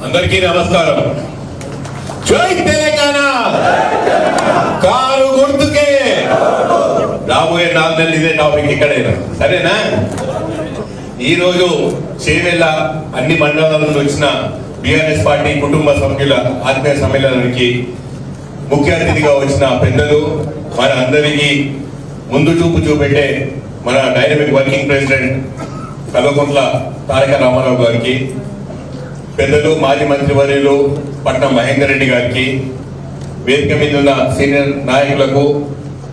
అందరికీ నమస్కారం. జై తెలంగాణ. కారు గుర్తుకే. రాబోయే 4 నెలలు ఇదే టాపిక్ ఇక్కడైనా, సరేనా? ఈరోజు చేవెళ్ళ అన్ని మండలాల నుంచి వచ్చిన బీఆర్ఎస్ పార్టీ కుటుంబ సభ్యుల ఆత్మీయ సమ్మేళనానికి ముఖ్య అతిథిగా వచ్చిన పెద్దలు, మన అందరికీ ముందు చూపు చూపెట్టే మన dynamic working president Kalvakuntla Taraka Ramarao గారికి, పెద్దలు మాజీ మంత్రివర్యులు పట్నం మహేందర్ రెడ్డి గారికి, వేదిక మీద ఉన్న సీనియర్ నాయకులకు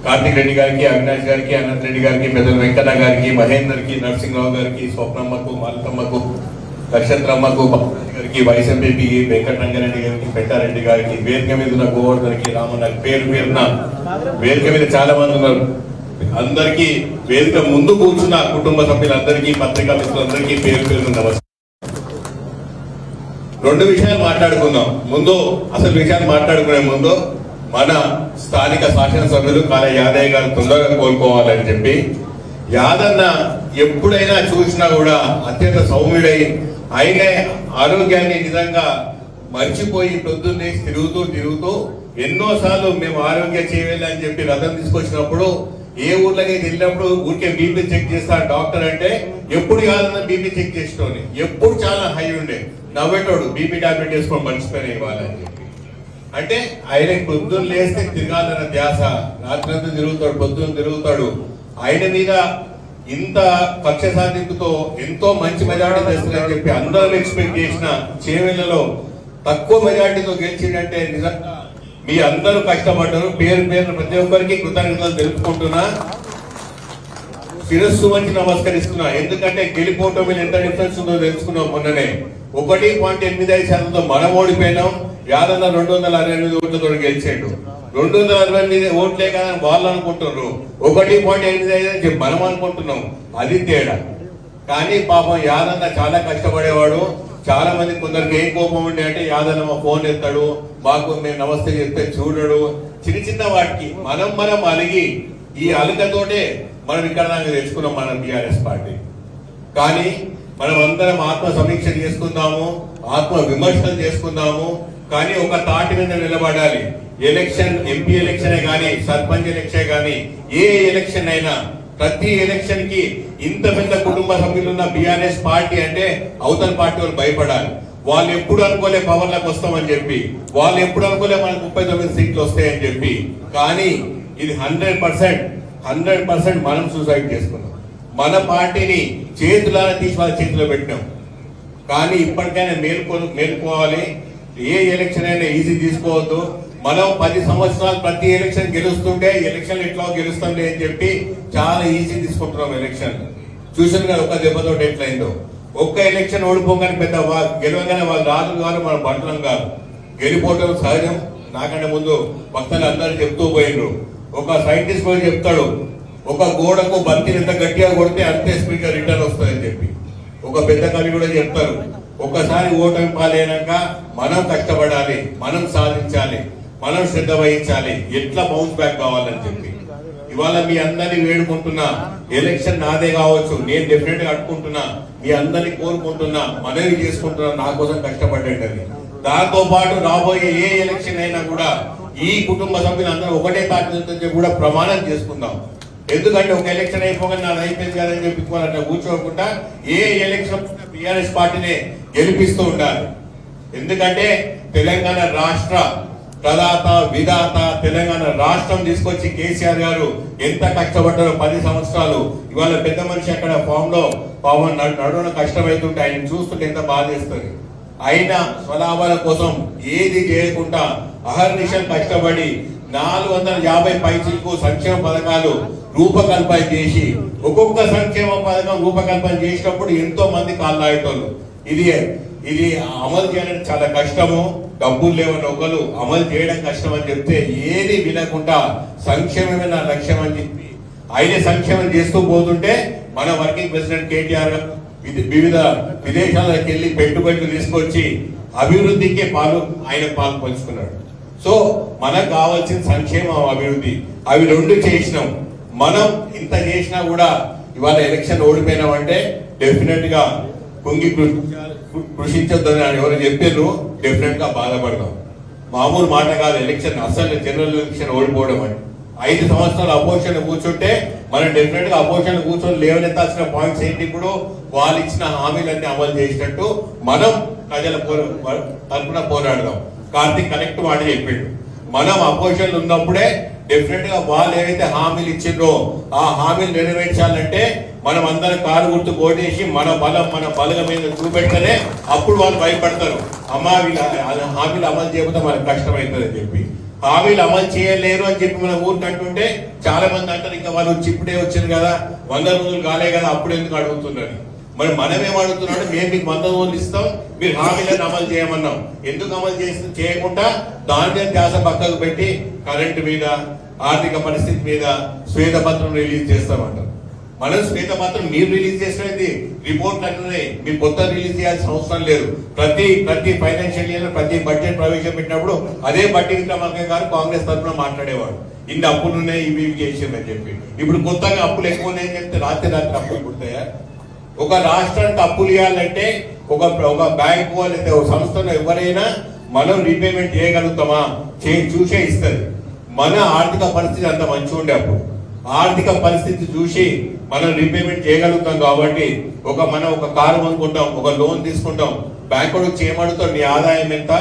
కార్తిక్ రెడ్డి గారికి, అవినాష్ గారికి, అనంత్ రెడ్డి గారికి, పెద్దలు వెంకన్న గారికి, మహేందర్కి, నరసింహరావు గారికి, స్వప్నమ్మకు, మాలతమ్మకు, నక్షత్రమ్మకు, గారికి, వైస్ ఎంపీకి వెంకటరంగారెడ్డి గారికి, పెట్టారెడ్డి గారికి, వేదిక మీద ఉన్న గోవర్ధన్కి, రామన్న పేరు పేరున వేదిక మీద చాలా మంది ఉన్నారు. అందరికీ వేదిక ముందు కూర్చున్న కుటుంబ సభ్యులందరికీ, పత్రికా మిత్రులందరికీ పేరు పేరు నమస్కారం. 2 విషయాలు మాట్లాడుకుందాం. ముందు అసలు విషయాలు మాట్లాడుకునే ముందు మన స్థానిక శాసనసభ్యులు కాళ యాదయ్య గారు తొందరగా కోలుకోవాలని చెప్పి, యాదన్న ఎప్పుడైనా చూసినా కూడా అత్యంత సౌమ్యుడై ఆయనే ఆరోగ్యాన్ని నిజంగా మర్చిపోయి పొద్దున్నే తిరుగుతూ ఎన్నోసార్లు మేము ఆరోగ్య చేయవేళ అని చెప్పి రథం తీసుకొచ్చినప్పుడు ఏ ఊర్లకి వెళ్ళినప్పుడు ఊరికే బీపీ చెక్ చేస్తా డాక్టర్ అంటే ఎప్పుడు కాదన్న బీపీ చెక్ చేసేటోని, ఎప్పుడు చాలా హై ఉండే నవ్వేటోడు, బీపీ టాబ్లెట్ వేసుకొని మర్చిపోయిన ఇవ్వాలని చెప్పి. అంటే ఆయన పొద్దున్న లేస్తే తిరగాలన్న ధ్యాస, రాత్రంతా తిరుగుతాడు, పొద్దున్న తిరుగుతాడు. ఆయన మీద ఇంత కక్ష సాధింపుతో ఎంతో మంచి మెజార్టీ తెస్తుందని చెప్పి అందరూ ఎక్స్పెక్ట్ చేసిన చేవెళ్లలో తక్కువ మెజార్టీతో గెలిచిందంటే నిజంగా మీ అందరూ కష్టపడ్డారు. పేరు ప్రతి ఒక్కరికి కృతజ్ఞతలు తెలుపుకుంటున్నా, శిరస్సు వంచి నమస్కరిస్తున్నా. ఎందుకంటే గెలిపోవటం మీద ఎంత డిఫరెన్స్ ఉందో తెలుసుకున్నాం. మొన్ననే 1.85%తో మనం ఓడిపోయినాం. యాదన్న 268 ఓట్లతో గెలిచాడు. 268 ఓట్లే కాదని వాళ్ళు అనుకుంటున్నారు, 1.85 అని చెప్పి మనం అనుకుంటున్నాం. అది తేడా. కానీ పాపం యాదన్న చాలా కష్టపడేవాడు. చాలా మంది కొందరికి ఏం కోపం ఉండే అంటే యాదన్న మా ఫోన్ ఎత్తాడు, మాకు మేము నమస్తే చెప్తే చూడడు. చిన్న వాటికి మనం అలిగి ఈ అలకతోటే మనం ఇక్కడ దాకా తెచ్చుకున్నాం మన బీఆర్ఎస్ పార్టీ. కానీ మనం అందరం ఆత్మ సమీక్ష చేసుకుందాము, ఆత్మ విమర్శలు చేసుకుందాము. కానీ ఒక తాటి మీద నిలబడాలి. ఎలక్షన్, ఎంపీ ఎలక్షనే కానీ, సర్పంచ్ ఎలక్షన్ కానీ, ఏ ఎలక్షన్ అయినా ప్రతి ఎలక్షన్ కి ఇంత పెద్ద కుటుంబ సభ్యులున్న బీఆర్ఎస్ పార్టీ అంటే అవతల పార్టీ వాళ్ళు భయపడాలి. వాళ్ళు ఎప్పుడు అనుకోలే పవర్లకు వస్తామని చెప్పి, వాళ్ళు ఎప్పుడు అనుకోలే మనకు 39 సీట్లు వస్తాయని చెప్పి. కానీ ఇది 100% మనం సూసైడ్ చేసుకున్నాం. మన పార్టీని చేతులారా తీసి వాళ్ళ చేతిలో పెట్టినాం. కానీ ఇప్పటికైనా మేలుకోవాలి. ఏ ఎలక్షన్ అయినా ఈజీ తీసుకోవద్దు. మనం 10 సంవత్సరాలు ప్రతి ఎలక్షన్ గెలుస్తుంటే ఎలక్షన్ ఎట్లా గెలుస్తాంలే అని చెప్పి చాలా ఈజీ తీసుకుంటున్నాం. ఎలక్షన్ చూసాను కదా ఒక్క దెబ్బతో ఎట్లయిందో. ఒక్క ఎలక్షన్ ఓడిపోగానే పెద్ద గెలవగానే వాళ్ళు రాజులు కాదు, మన బంటలం కాదు. గెలిపోవటం సహజం. నాకంటే ముందు భక్తులు అందరూ చెప్తూ పోయిండ్రు. ఒక సైంటిస్ట్ కూడా చెప్తాడు, ఒక గోడకు బంతిని ఎంత గట్టిగా కొడితే అంతే స్పీడ్ గా రిటర్న్ వస్తుందని చెప్పి. ఒక పెద్ద కవి కూడా చెప్తారు, ఒక్కసారి ఓటమి పాలైనాక మనం కష్టపడాలి, మనం సాధించాలి, మనం శ్రద్ధ వహించాలి, ఎట్లా బౌన్స్ బ్యాక్ కావాలని చెప్పి. ఇవాళ మీ అందరినీ వేడుకుంటున్నా, ఎలక్షన్ నాదే కావచ్చు, నేను డెఫినెట్ గా అడుకుంటున్నా, మీ అందరినీ కోరుకుంటున్నా, మనవి చేసుకుంటున్నా, నా కోసం కష్టపడ్డండి. దాంతో పాటు రాబోయే ఏ ఎలక్షన్ అయినా కూడా ఈ కుటుంబ సభ్యులందరూ ఒకటే పార్టీ కూడా ప్రమాణం చేసుకుందాం. ఎందుకంటే ఒక ఎలక్షన్ అయిపోగానే నాది అయిపోయింది కదని చెప్పి అట్లా కూర్చోకుండా ఏ ఎలక్షన్ బీఆర్ఎస్ పార్టీనే గెలిపిస్తూ ఉండాలి. ఎందుకంటే తెలంగాణ రాష్ట్ర ప్రదాత విధాత, తెలంగాణ రాష్ట్రం తీసుకొచ్చి కేసీఆర్ గారు ఎంత కష్టపడ్డారో 10 సంవత్సరాలు. ఇవాళ పెద్ద మనిషి అక్కడ ఫామ్ లో పవన్ నడువున కష్టమవుతుంటే ఆయన చూస్తుంటే ఎంత బాధేస్తుంది. అయినా స్వలాభాల కోసం ఏది చేయకుండా అహర్నిశం కష్టపడి 450 పైసలకు సంక్షేమ పథకాలు రూపకల్పన చేసి, ఒక్కొక్క సంక్షేమ పథకం రూపకల్పన చేసినప్పుడు ఎంతో మంది కాళ్ళాడేటోళ్ళు. ఇది అమలు చేయడం చాలా కష్టము. డబ్బులు లేవని ఒకరు అమలు చేయడం కష్టం అని చెప్తే ఏది వినకుండా సంక్షేమమే నా లక్ష్యం అని చెప్పి ఆయనే సంక్షేమం చేస్తూ పోతుంటే మన వర్కింగ్ ప్రెసిడెంట్ కేటీఆర్ వివిధ విదేశాలకు వెళ్ళి పెట్టుబడులు తీసుకొచ్చి అభివృద్ధికి ఆయన పాలు పంచుకున్నాడు. సో మనకు కావాల్సిన సంక్షేమం, అభివృద్ధి, అవి 2 చేసినాం. మనం ఇంత చేసినా కూడా ఇవాళ ఎలక్షన్ ఓడిపోయినామంటే డెఫినెట్ గా కుంగి కృషించొద్దని ఎవరు చెప్పారు, డెఫినెట్ గా బాధపడతాం. మామూలు మాట కాదు ఎలక్షన్, అసలు జనరల్ ఎలక్షన్ ఓడిపోవడం అని. 5 సంవత్సరాలు అపోజిషన్ కూర్చుంటే మనం డెఫినెట్ గా అపోజిషన్ కూర్చొని లేవనెత్తాల్సిన పాయింట్స్ ఏంటి, ఇప్పుడు వాళ్ళు ఇచ్చిన హామీలన్నీ అమలు చేసినట్టు మనం ప్రజల తరఫున పోరాడదాం. కార్తీక్ కరెక్ట్ మాట చెప్పిండు. మనం అపోజిషన్ ఉన్నప్పుడే డెఫినెట్ గా వాళ్ళు ఏవైతే హామీలు ఇచ్చిండ్రో ఆ హామీలు నెరవేర్చాలంటే మనం అందరం కారు గుర్తు ఓటేసి మన బలం మీద చూపెడితేనే అప్పుడు వాళ్ళు భయపడతారు. అమ్మా వీళ్ళ హామీలు అమలు చేయకపోతే మనకు కష్టమవుతుంది అని చెప్పి. హామీలు అమలు చేయలేరు అని చెప్పి మన ఊరికి అంటుంటే చాలా మంది అంటారు, ఇంకా వాళ్ళు ఇప్పుడే వచ్చింది కదా, 100 రోజులు కాలే కదా, అప్పుడు ఎందుకు అడుగుతున్నారు. మరి మనమేం అడుగుతున్నాడు, మేము మీకు 100 రోజులు ఇస్తాం, మీరు హామీలను అమలు చేయమన్నాం. ఎందుకు అమలు చేయకుండా దాని మీద ధ్యాస పక్కకు పెట్టి కరెంటు మీద, ఆర్థిక పరిస్థితి మీద శ్వేతపత్రం రిలీజ్ చేస్తామంటారు. మనం శ్వేతపత్రం మీరు రిలీజ్ చేసినది రిపోర్ట్లు అంటున్నాయి, మీరు కొత్త రిలీజ్ చేయాల్సిన అవసరం లేదు. ప్రతి ఫైనాన్షియల్ ఇయర్ ప్రతి బడ్జెట్ ప్రవేశపెట్టినప్పుడు అదే బట్టి విక్రమార్క గారు కాంగ్రెస్ తరఫున మాట్లాడేవాడు, ఇన్ని అప్పులు ఉన్నాయి ఇవి చేసిందని చెప్పి. ఇప్పుడు కొత్తగా అప్పులు ఎక్కువ ఉన్నాయని చెప్తే రాత్రి అప్పులు పుడతాయా? ఒక రాష్ట్రానికి అప్పులు ఇవ్వాలంటే ఒక బ్యాంకు లేదా ఒక సంస్థలో ఎవరైనా మనం రీపేమెంట్ చేయగలుగుతామా చూసే ఇస్తుంది. మన ఆర్థిక పరిస్థితి అంత మంచిగా ఉండే అప్పుడు ఆర్థిక పరిస్థితి చూసి మనం రీపేమెంట్ చేయగలుగుతాం. కాబట్టి మనం ఒక కారు కొనుక్కుంటాం, ఒక లోన్ తీసుకుంటాం, బ్యాంకు చేయమడుతాం, నీ ఆదాయం ఎంత,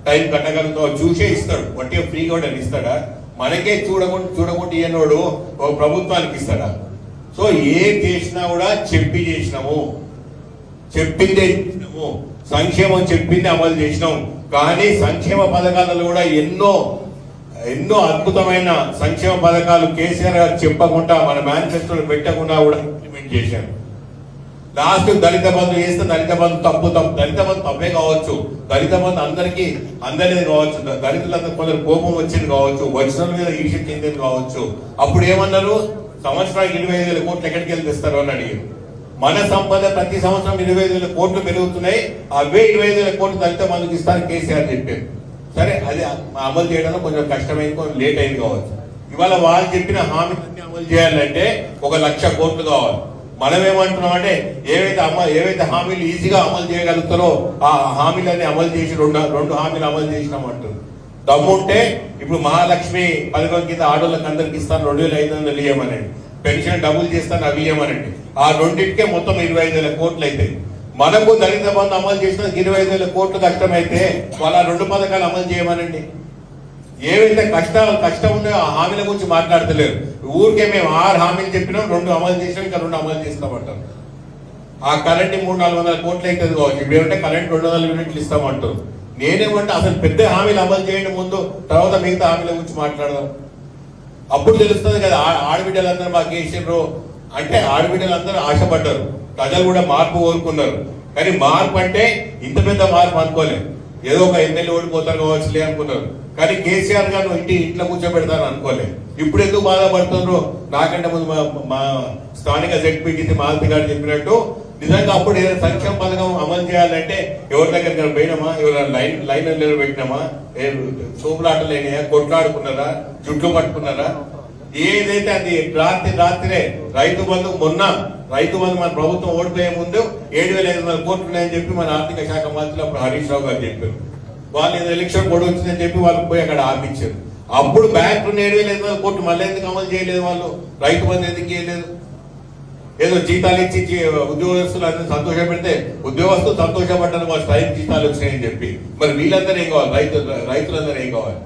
టైం కట్టగలుగుతాం చూసే ఇస్తాడు. వట్టి ఫ్రీగా కూడా ఇస్తాడా? మనకే చూడకుండా ఇయ్యనోడు ఒక ప్రభుత్వానికి ఇస్తాడా? సో ఏం చేసినా కూడా చేసినాము, చెప్పిందే చేసినాము. సంక్షేమం చెప్పింది అమలు చేసినాం. కానీ సంక్షేమ పథకాలలో కూడా ఎన్నో అద్భుతమైన సంక్షేమ పథకాలు కేసీఆర్ గారు చెప్పకుండా మన మేనిఫెస్టోలో పెట్టకుండా కూడా ఇంప్లిమెంట్ చేశారు. లాస్ట్ దళిత బంధు చేస్తే దళిత బంధు తప్పు దళిత బంధు తప్పే కావచ్చు, దళిత బంధు అందరిది కావచ్చు, దళితులందరూ కొందరు కోపం వచ్చింది కావచ్చు, వచ్చిన మీద ఈర్ష్య చెందింది కావచ్చు. అప్పుడు ఏమన్నారు, సంవత్సరానికి 25,000 కోట్లు ఎక్కడికి వెళ్ళి తెస్తారు అని అడిగారు. మన సంపద ప్రతి సంవత్సరం 25,000 కోట్లు పెరుగుతున్నాయి, అవే 25,000 కోట్లు దళిత బంధుకి ఇస్తారు కేసీఆర్ చెప్పారు. సరే, అది అమలు చేయడంలో కొంచెం కష్టమైంది, కొంచెం లేట్ అయింది కావచ్చు. ఇవాళ వాళ్ళు చెప్పిన హామీలన్నీ అమలు చేయాలంటే 1,00,000 కోట్లు కావాలి. మనం ఏమంటున్నాం అంటే ఏవైతే హామీలు ఈజీగా అమలు చేయగలుగుతారో ఆ హామీలన్నీ అమలు చేసి రెండు హామీలు అమలు చేసినామంటారు. దమ్ముంటే ఇప్పుడు మహాలక్ష్మి పథకం కింద ఆడోళ్ళకి అందరికి ఇస్తాను 2,500 ఇవ్వమనండి, పెన్షన్ డబుల్ చేస్తాను అవి ఇవ్వమనండి. ఆ రెండింటికే మొత్తం 25,000 కోట్లు అవుతాయి. మనకు దళిత బంధు అమలు చేసిన 25,000 కోట్లు కష్టమైతే వాళ్ళ 2 పథకాలు అమలు చేయమనండి. ఏవైతే కష్టం ఉందో ఆ హామీల గురించి మాట్లాడతలేరు. ఊరికే మేము 6 హామీలు చెప్పినాం, 2 అమలు చేసినాం, ఇంకా 2 అమలు చేస్తామంటారు. ఆ కరెంట్ 300-400 కోట్లు అవుతుంది కావచ్చు. ఇప్పుడు ఏమంటే కరెంట్ 200 యూనిట్లు ఇస్తామంటారు. నేనేమంటే అసలు పెద్ద హామీలు అమలు చేయడం ముందు, తర్వాత మిగతా హామీల గురించి మాట్లాడదాం. అప్పుడు తెలుస్తుంది కదా ఆడబిడ్డలందరూ మాకు వేసిండ్రు అంటే. ఆడబిడ్డలందరూ ఆశపడ్డారు, ప్రజలు కూడా మార్పు కోరుకున్నారు. కానీ మార్పు అంటే ఇంత పెద్ద మార్పు అనుకోలేదు. ఏదో ఒక ఎమ్మెల్యే ఓడిపోతారు కావచ్చులే అనుకున్నారు. కానీ కేసీఆర్ గారు ఇంట్లో కూర్చోబెడతారు అనుకోలేదు. ఇప్పుడు ఎందుకు బాధపడుతున్నారు? నాకంటే ముందు మా స్థానిక జెడ్పీటీసీ మాలతి గారు చెప్పినట్టు నిజంగా అప్పుడు ఏదైనా సంక్షేమ పథకం అమలు చేయాలంటే ఎవరి దగ్గర పోయినామా, ఎవరైనా లైన్ పెట్టినామా, సోపులాటలు అయినాయా, కొట్లాడుకున్నారా, జుట్లు పట్టుకున్నారా? ఏదైతే అది రాత్రే రైతు బంధు మన ప్రభుత్వం ఓడిపోయే ముందు 7,500 కోట్లు ఉన్నాయని చెప్పి మన ఆర్థిక శాఖ మంత్రులు అప్పుడు హరీష్ రావు గారు చెప్పారు. వాళ్ళు ఏదో ఎలక్షన్ పొడి వచ్చిందని చెప్పి వాళ్ళకి పోయి అక్కడ ఆపించారు. అప్పుడు బ్యాంకు 7,500 కోట్లు మళ్ళీ ఎందుకు అమలు చేయలేదు? వాళ్ళు రైతు బంధు ఎందుకు చేయలేదు? ఏదో జీతాలు ఇచ్చి ఉద్యోగస్తులు అందరూ సంతోష పెడితే ఉద్యోగస్తులు సంతోషపడ్డారు, వాళ్ళ టైం జీతాలు వచ్చినాయని చెప్పి. మరి వీళ్ళందరూ ఏం కావాలి? రైతులందరూ ఏం కావాలి?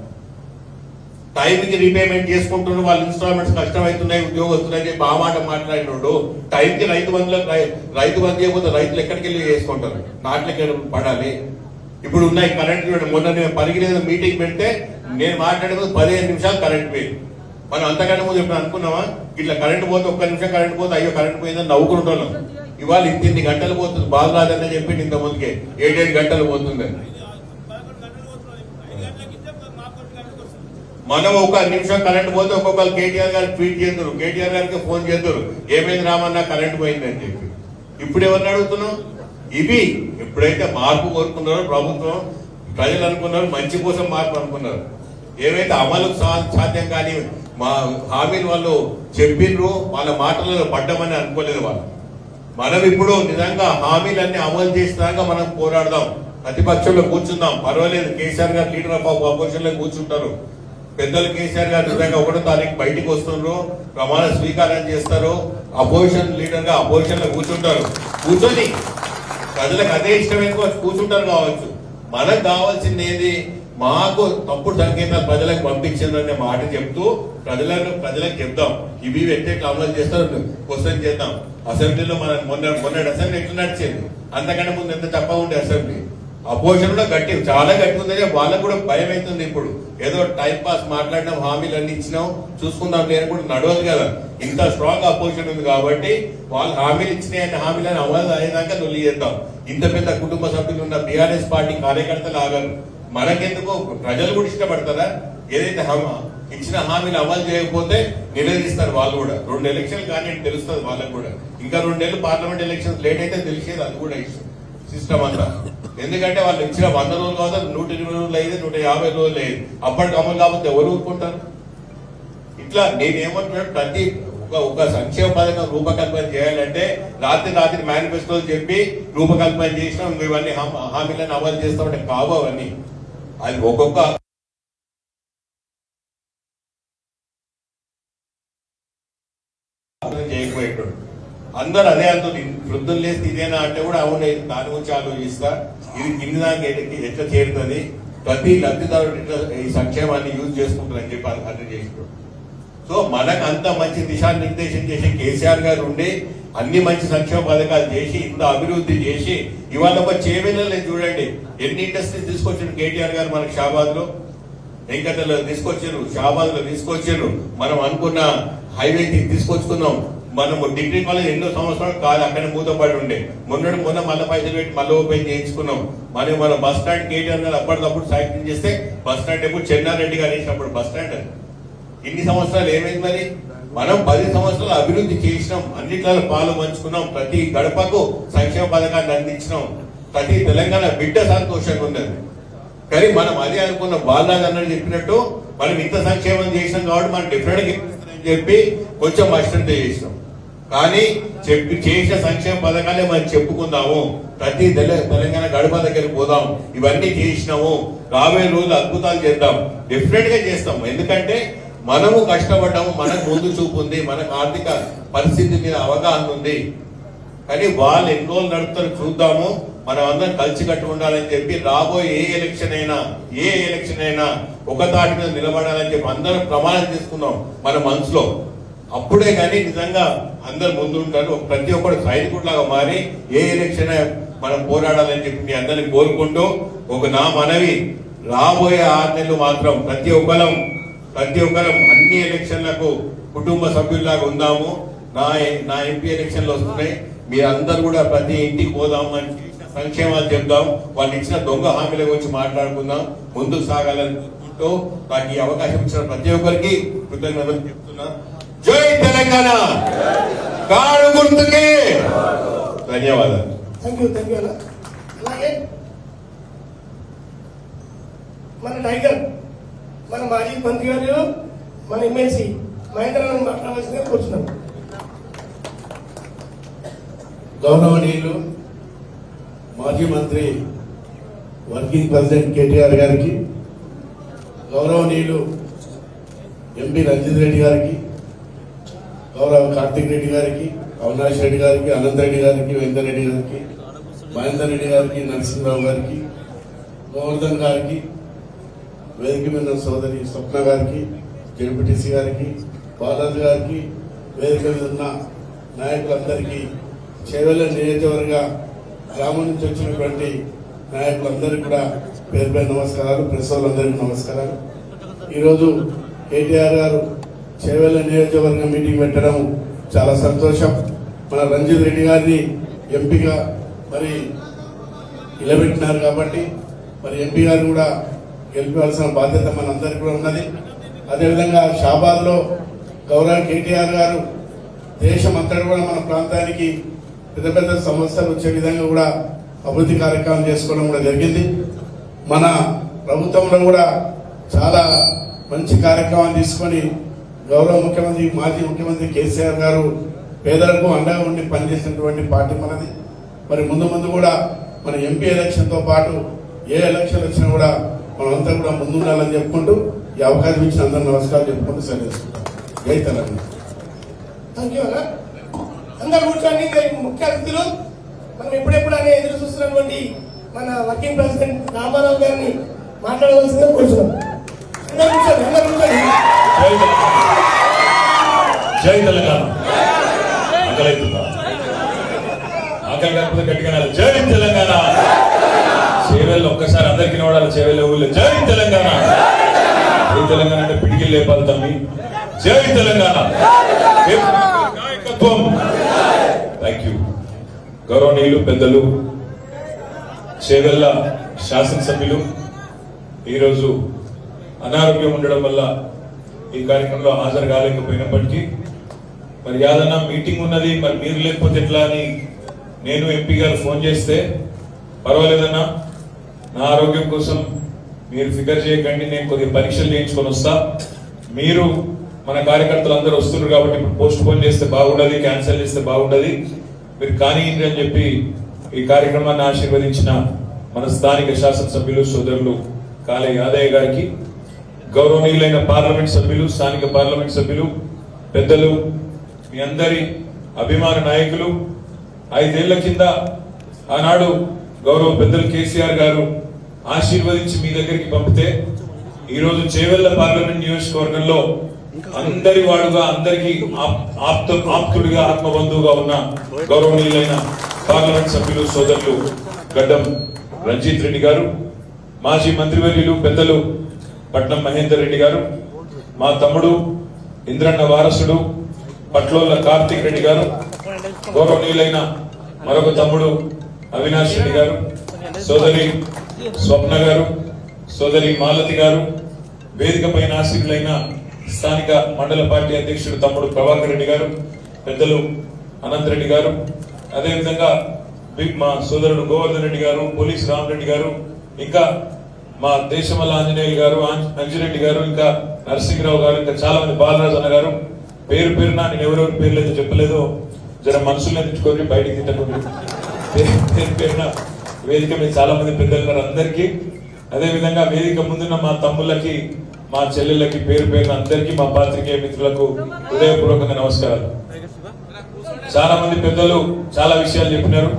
టైంకి రీపేమెంట్ చేసుకుంటున్నారు, వాళ్ళ ఇన్స్టాల్మెంట్స్ కష్టమవుతున్నాయి, ఉద్యోగస్తులు అని చెప్పి ఆ మాట మాట్లాడినోడు టైంకి రైతు బంధు చేయకపోతే రైతులు ఎక్కడికి వెళ్ళి చేసుకుంటారు? నాట్లకి పడాలి. ఇప్పుడు ఉన్నాయి కరెంట్. మొన్న నేను పరిగిలేదు మీటింగ్ పెడితే నేను మాట్లాడేది 15 నిమిషాలు కరెంట్ పోయింది. మనం అంతకంటే ముందు ఎప్పుడు అనుకున్నామా ఇట్లా కరెంట్ పోతే 1 నిమిషం కరెంట్ పోతే అయ్యో కరెంట్ పోయిందని నవ్వుకుంటున్నాం. ఇవాళ ఇన్ని గంటలు పోతుంది, బాధ రాదని చెప్పి ఇంత ముందుకే 7 గంటలు పోతుంది. మనం 1 నిమిషం కరెంట్ పోతే ఒక్కొక్కరు కేటీఆర్ గారికి ట్వీట్ చేద్దరు, కేటీఆర్ గారికి ఫోన్ చేద్దరు, ఏమైంది రామన్నా కరెంట్ పోయిందని చెప్పి. ఇప్పుడు ఎవరిని అడుగుతున్నాం? ఇవి ఎప్పుడైతే మార్పు కోరుకున్నారో ప్రభుత్వం, ప్రజలు అనుకున్నారు మంచి కోసం మార్పు అనుకున్నారు. ఏవైతే అమలు సాధ్యం కానీ మా హామీలు వాళ్ళు చెప్పిండ్రు, వాళ్ళ మాటలలో పడ్డామని అనుకోలేదు. వాళ్ళు మనం ఇప్పుడు నిజంగా హామీలన్నీ అమలు చేసినాక మనం పోరాడదాం. ప్రతిపక్షంలో కూర్చుందాం, పర్వాలేదు. కేసీఆర్ గారు లీడర్ ఆఫ్ అపోజిషన్ లో కూర్చుంటారు. పెద్దలు కేసీఆర్ గారు నిజంగా 1వ తారీఖు బయటికి వస్తున్నారు, ప్రమాణ స్వీకారం చేస్తారు. అపోజిషన్ లీడర్ గా అపోజిషన్ లో కూర్చుంటారు. కూర్చొని ప్రజలకు అదే ఇష్టమైంది కూర్చుంటారు కావచ్చు. మనకు కావాల్సింది ఏది? మాకు తప్పుడు సంకేతాలు ప్రజలకు పంపించిందనే మాట చెప్తూ ప్రజలకు చెప్తాం. ఇవి వ్యక్తి అమలు చేస్తారు, క్వశ్చన్ చేద్దాం. అసెంబ్లీలో మన మొన్న అసెంబ్లీ ఎట్లా నడిచింది? అంతకంటే ముందు ఎంత తప్ప ఉండే అసెంబ్లీ. అపోజిషన్ లో చాలా గట్టి ఉందని వాళ్ళకు కూడా భయం అవుతుంది. ఇప్పుడు ఏదో టైం పాస్ మాట్లాడినాం, హామీలు అన్ని ఇచ్చినాం, చూసుకుందాం లేని కూడా నడవదు కదా. ఇంత స్ట్రాంగ్ అపోజిషన్ ఉంది కాబట్టి వాళ్ళు హామీలు ఇచ్చినాయని హామీలను అమలు అయ్యేదాకా నొల్లి చేద్దాం. ఇంత పెద్ద కుటుంబ సభ్యులు ఉన్న బీఆర్ఎస్ పార్టీ కార్యకర్తలు ఆగరు. మనకెందుకు? ప్రజలు కూడా ఇష్టపడతారా? ఏదైతే ఇచ్చిన హామీలు అమలు చేయకపోతే నిలదీస్తారు వాళ్ళు కూడా. 2 ఎలక్షన్లు కానీ తెలుస్తుంది వాళ్ళకు కూడా. ఇంకా 2 నెలలు పార్లమెంట్ ఎలక్షన్స్ లేట్ అయితే తెలిసేది అది కూడా సిస్టమ్ అంతా. ఎందుకంటే వాళ్ళు ఇచ్చిన 100 రోజులు కాదు, 120 రోజులు అయింది, 150 రోజులు అయింది. అప్పటికి అమలు కాకపోతే ఎవరు ఊరుకుంటారు? ఇట్లా నేనేమంటున్నాను, ప్రతి ఒక సంక్షేమ పథకం రూపకల్పన చేయాలంటే రాత్రి మేనిఫెస్టోలు చెప్పి రూపకల్పన చేసినాం, ఇవన్నీ హామీలను అమలు చేస్తామంటే కావు అవన్నీ. అది ఒక్కొక్క చేయకపోయేటోడు. అందరు అదే అంటుంది. వృద్ధులు లేస్తే ఇదేనా అంటే కూడా అవును, దాని గురించి ఆలోచిస్తా. ఇది కింది దానికి ఎట్లా చేరుతుంది, ప్రతి లబ్ధిదారుడు ఈ సంక్షేమాన్ని యూజ్ చేసుకుంటారని చెప్పి అర్థం చేసుకోండి. సో మనకు అంత మంచి దిశానిర్దేశం చేసి కేసీఆర్ గారు ఉండి అన్ని మంచి సంక్షేమ పథకాలు చేసి ఇంత అభివృద్ధి చేసి ఇవాళ ఒక చేవెళ్ళలేదు చూడండి. ఎన్ని ఇండస్ట్రీస్ తీసుకొచ్చారు కేటీఆర్ గారు మనకు. షాబాద్ లో, వెంకటలో తీసుకొచ్చారు, షాబాద్ లో తీసుకొచ్చారు. మనం అనుకున్న హైవే తీసుకొచ్చుకున్నాం. మనము డిగ్రీ కాలేజ్ ఎన్నో సంవత్సరాలు కాదు అక్కడ మూతపడి ఉండే. మొన్న మళ్ళీ పైసలు పెట్టి మళ్ళీ ఓపెన్ చేయించుకున్నాం. మన బస్ స్టాండ్ కేటీఆర్ గారు అప్పటికప్పుడు సాయం చేస్తే బస్ స్టాండ్ ఎప్పుడు చెన్నారెడ్డి గారు వేసినప్పుడు బస్ స్టాండ్ అది. ఇన్ని సంవత్సరాలు ఏమైంది మరి? మనం 10 సంవత్సరాలు అభివృద్ధి చేసినాం, అన్నిట్లో పాలు పంచుకున్నాం, ప్రతి గడపకు సంక్షేమ పథకాన్ని అందించినాం. ప్రతి తెలంగాణ బిడ్డ సంతోషంగా ఉన్నది. కానీ మనం అదే అనుకున్న బాలనాథ్ చెప్పినట్టు మనం ఇంత సంక్షేమం చేసినాం కాబట్టి మనం డిఫరెంట్ గా చెప్పి కొంచెం అశ్రద్ధ చేసినాం. కానీ చేసిన సంక్షేమ పథకాలే మనం చెప్పుకుందాము. ప్రతి తెలంగాణ గడప దగ్గరికి పోదాం, ఇవన్నీ చేసినాము, రాబోయే రోజులు అద్భుతాలు చేద్దాం, డిఫరెంట్ గా చేస్తాము. ఎందుకంటే మనము కష్టపడ్డాము, మనకు ముందు చూపు ఉంది, మనకు ఆర్థిక పరిస్థితి మీద అవగాహన ఉంది. కానీ వాళ్ళు ఎన్ని రోజులు నడుపుతారు చూద్దాము. మనం అందరం కలిసికట్టు ఉండాలని చెప్పి రాబోయే ఏ ఎలక్షన్ అయినా ఒక తాటి మీద నిలబడాలని చెప్పి అందరం ప్రమాణం చేసుకుందాం మన మనసులో. అప్పుడే కానీ నిజంగా అందరు ముందు ఉంటారు. ప్రతి ఒక్కరు సైనికుడిలాగా మారి ఏ ఎలక్షన్ మనం పోరాడాలని చెప్పి మీ అందరిని కోరుకుంటూ నా మనవి, రాబోయే 6 నెలలు మాత్రం ప్రతి ఒక్కరం అన్ని ఎలక్షన్లకు కుటుంబ సభ్యుల్లాగా ఉందాము. నా ఎంపీ ఎలక్షన్లు వస్తున్నాయి, మీరందరూ కూడా ప్రతి ఇంటికి పోదాం, మంచి సంక్షేమాలు చెప్దాం, వాళ్ళు ఇచ్చిన దొంగ హామీల గురించి మాట్లాడుకుందాం, ముందుకు సాగాలని కోరుకుంటూ నాకు ఈ అవకాశం ఇచ్చిన ప్రతి ఒక్కరికి కృతజ్ఞతలు చెప్తున్నా. జై తెలంగాణ, కారు గుర్తుకే ధన్యవాదాలు. అలాగే మన టైగర్, మన మాజీ మంత్రి గారు, మన ఎమ్మెల్సీ మహేంద్రనాథ్ మాట్లాడాల్సిందిగా కూర్చున్నాం. గౌరవనీయులు మాజీ మంత్రి వర్కింగ్ ప్రెసిడెంట్ కేటీఆర్ గారికి, గౌరవనీయులు ఎంపీ రంజిత్ రెడ్డి గారికి, గౌరవ కార్తిక్ రెడ్డి గారికి, అవినాష్ రెడ్డి గారికి, అనంత్ రెడ్డి గారికి, వెంకరెడ్డి గారికి, మహేందర్ రెడ్డి గారికి, నరసింహరావు గారికి, గోవర్ధన్ గారికి, వేదిక మీద సోదరి స్వప్న గారికి, జెడ్పీటీసీ గారికి, బాలాజీ గారికి, వేదిక మీద ఉన్న నాయకులందరికీ, చేవెళ్ళ నియోజకవర్గ గ్రామం నుంచి వచ్చినటువంటి నాయకులందరికీ కూడా పేరు పేరు నమస్కారాలు. ప్రెస్ వాళ్ళందరికీ నమస్కారాలు. ఈరోజు కేటీఆర్ గారు చేవెళ్ళ నియోజకవర్గ మీటింగ్ పెట్టడం చాలా సంతోషం. మన రంజిత్ రెడ్డి గారిని ఎంపీగా మరి నిలబెట్టినారు కాబట్టి మరి ఎంపీ గారు కూడా గెలిపవలసిన బాధ్యత మనందరికీ కూడా ఉన్నది. అదేవిధంగా షాబాద్లో గౌరవ కేటీఆర్ గారు దేశం అంతటా కూడా మన ప్రాంతానికి పెద్ద పెద్ద సమస్యలు వచ్చే విధంగా కూడా అభివృద్ధి కార్యక్రమం చేసుకోవడం కూడా జరిగింది. మన ప్రభుత్వంలో కూడా చాలా మంచి కార్యక్రమాన్ని తీసుకొని గౌరవ ముఖ్యమంత్రి మాజీ ముఖ్యమంత్రి కేసీఆర్ గారు పేదలకు అండగా ఉండి పనిచేసినటువంటి పార్టీ మనది. మరి ముందు ముందు కూడా మన ఎంపీ ఎలక్షన్తో పాటు ఏ ఎలక్షన్ వచ్చినా కూడా మనమంతా కూడా ముందుండాలని చెప్పుకుంటూ ఈ అవకాశం ఇచ్చిన అందరూ నమస్కారం చెప్పుకుంటూ సరిచేసుకుంటాం. జై తెలంగాణ. థ్యాంక్ యూ అన్న. అందరు కూర్చోండి. ముఖ్య అతిథులు మనం ఎప్పుడెప్పుడు అనే ఎదురు చూస్తున్నటువంటి మన వర్కింగ్ ప్రెసిడెంట్ రామారావు గారిని మాట్లాడవలసిందిగా కూర్చున్నాం. అందరు కూర్చోండి, అందరు కూర్చోండి. జై తెలంగాణ. ఆకలి కాకపోతే గట్టిగా జై తెలంగాణ. చేవెళ్ళు ఒక్కసారి అందరికి నోడాలి. చేవెళ్ళ ఊళ్ళో జై తెలంగాణ. జై తెలంగాణ అంటే పిడికిలు లేపాలి తమ్మి. జై తెలంగాణ. నాయకత్వం. Thank you. గౌరవనీయులు పెద్దలు చేవెళ్ళ శాసనసభ్యులు ఈరోజు అనారోగ్యం ఉండడం వల్ల ఈ కార్యక్రమంలో హాజరు కాలేకపోయినప్పటికీ మరి యాదన్న మీటింగ్ ఉన్నది, మరి మీరు లేకపోతే ఎట్లా అని నేను ఎంపీ గారు ఫోన్ చేస్తే, పర్వాలేదన్నా నా ఆరోగ్యం కోసం మీరు ఫికర్ చేయకండి, నేను కొద్దిగా పరీక్షలు చేయించుకొని వస్తా, మీరు మన కార్యకర్తలు అందరూ వస్తున్నారు కాబట్టి ఇప్పుడు పోస్ట్ పోన్ చేస్తే బాగుండదు, క్యాన్సిల్ చేస్తే బాగుండదు, మీరు కానియండి అని చెప్పి ఈ కార్యక్రమాన్ని ఆశీర్వదించిన మన స్థానిక శాసనసభ్యులు సోదరులు కాళే యాదయ్య గారికి, గౌరవనీయులైన పార్లమెంట్ సభ్యులు, స్థానిక పార్లమెంట్ సభ్యులు, పెద్దలు, మీ అందరి అభిమాన నాయకులు, 5 ఏళ్ల కింద ఆనాడు గౌరవ పెద్దలు కేసీఆర్ గారు ఆశీర్వదించి మీ దగ్గరికి పంపితే ఈరోజు చేవెళ్ల పార్లమెంట్ నియోజకవర్గంలో అందరి వాడుగా, అందరికీ ఆప్తుడిగా, ఆత్మబంధువుగా ఉన్న గౌరవనీయులైన పార్లమెంట్ సభ్యులు సోదరులు గడ్డం రంజిత్ రెడ్డి గారు, మాజీ మంత్రివర్యులు పెద్దలు పట్నం మహేందర్ రెడ్డి గారు, మా తమ్ముడు ఇంద్రన్న వారసుడు పట్లోళ్ళ కార్తిక్ రెడ్డి గారు, గౌరవనీయులైన మరొక తమ్ముడు అవినాష్ రెడ్డి గారు, సోదరి స్వప్న గారు, సోదరి మాలతి గారు, వేదిక పైన ఆశీర్లైన స్థానిక మండల పార్టీ అధ్యక్షుడు తమ్ముడు ప్రభాకర్ రెడ్డి గారు, పెద్దలు అనంత్ రెడ్డి గారు, అదేవిధంగా మా సోదరుడు గోవర్ధన్ రెడ్డి గారు, పోలీస్ రామరెడ్డి గారు, ఇంకా మా దేశమల్ల ఆంజనేయులు గారు, అంజిరెడ్డి గారు, ఇంకా నరసింహరావు గారు, ఇంకా చాలా మంది, బాలరాజు అన్న గారు, పేరు పేరున నేను ఎవరెవరి పేర్లు అయితే చెప్పలేదో జర మనసులో తెచ్చుకొని బయటికి తిట్టకుండా పేరు పేరున వేదిక మీద చాలా మంది పెద్దలు అందరికీ, అదేవిధంగా వేదిక ముందున్న మా తమ్ముళ్ళకి, మా చెల్లెళ్ళకి పేరు పేరున అందరికీ, మా పాత్రికేయ మిత్రులకు హృదయపూర్వకంగా నమస్కారాలు. చాలా మంది పెద్దలు చాలా విషయాలు చెప్పినారు.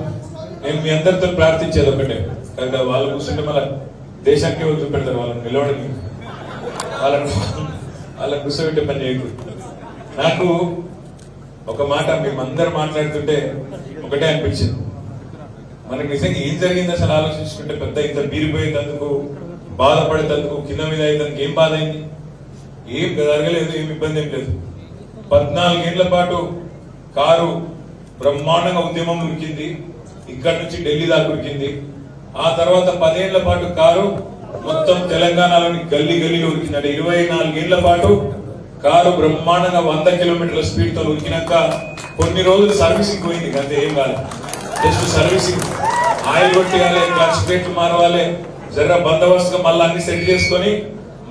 నేను మీ అందరితో ప్రార్థించేది ఒకటే, కనుక వాళ్ళు కూర్చుంటే మన దేశానికి చూపెడతారు, వాళ్ళని నిలవడానికి, వాళ్ళని కూర్చోబెట్టే పని చేయకూడదు. నాకు ఒక మాట మేమందరూ మాట్లాడుతుంటే ఒకటే అనిపించింది, మనకి నిజంగా ఏం జరిగింది అసలు ఆలోచించుకుంటే, పెద్ద ఇంత బీరిపోయేందుకు, బాధపడేందుకు, కింద మీద అయ్యేందుకు ఏం బాధ అయింది? ఏం జరగలేదు, ఏం ఇబ్బంది ఏం లేదు. 14 ఏళ్ల పాటు కారు బ్రహ్మాండంగా ఉద్యమం ఉరికింది, ఇక్కడ నుంచి ఢిల్లీ దాకా ఉరికింది. ఆ తర్వాత 10 ఏళ్ల పాటు కారు మొత్తం తెలంగాణలోని గల్లీ గల్లీలో ఉరికింది. 24 ఏళ్ల పాటు కారు బ్రహ్మాండంగా 100 కిలోమీటర్ల స్పీడ్ తో ఉరికినాక కొన్ని రోజులు సర్వీసింగ్ పోయింది, అంతే, ఏం కాదు, జస్ట్ సర్వీసింగ్, ఆయిల్ కొట్టియాలి, క్లచ్ ప్లేట్లు మారవాలి, జర బందోబస్తుగా మళ్ళీ అన్ని సెట్ చేసుకొని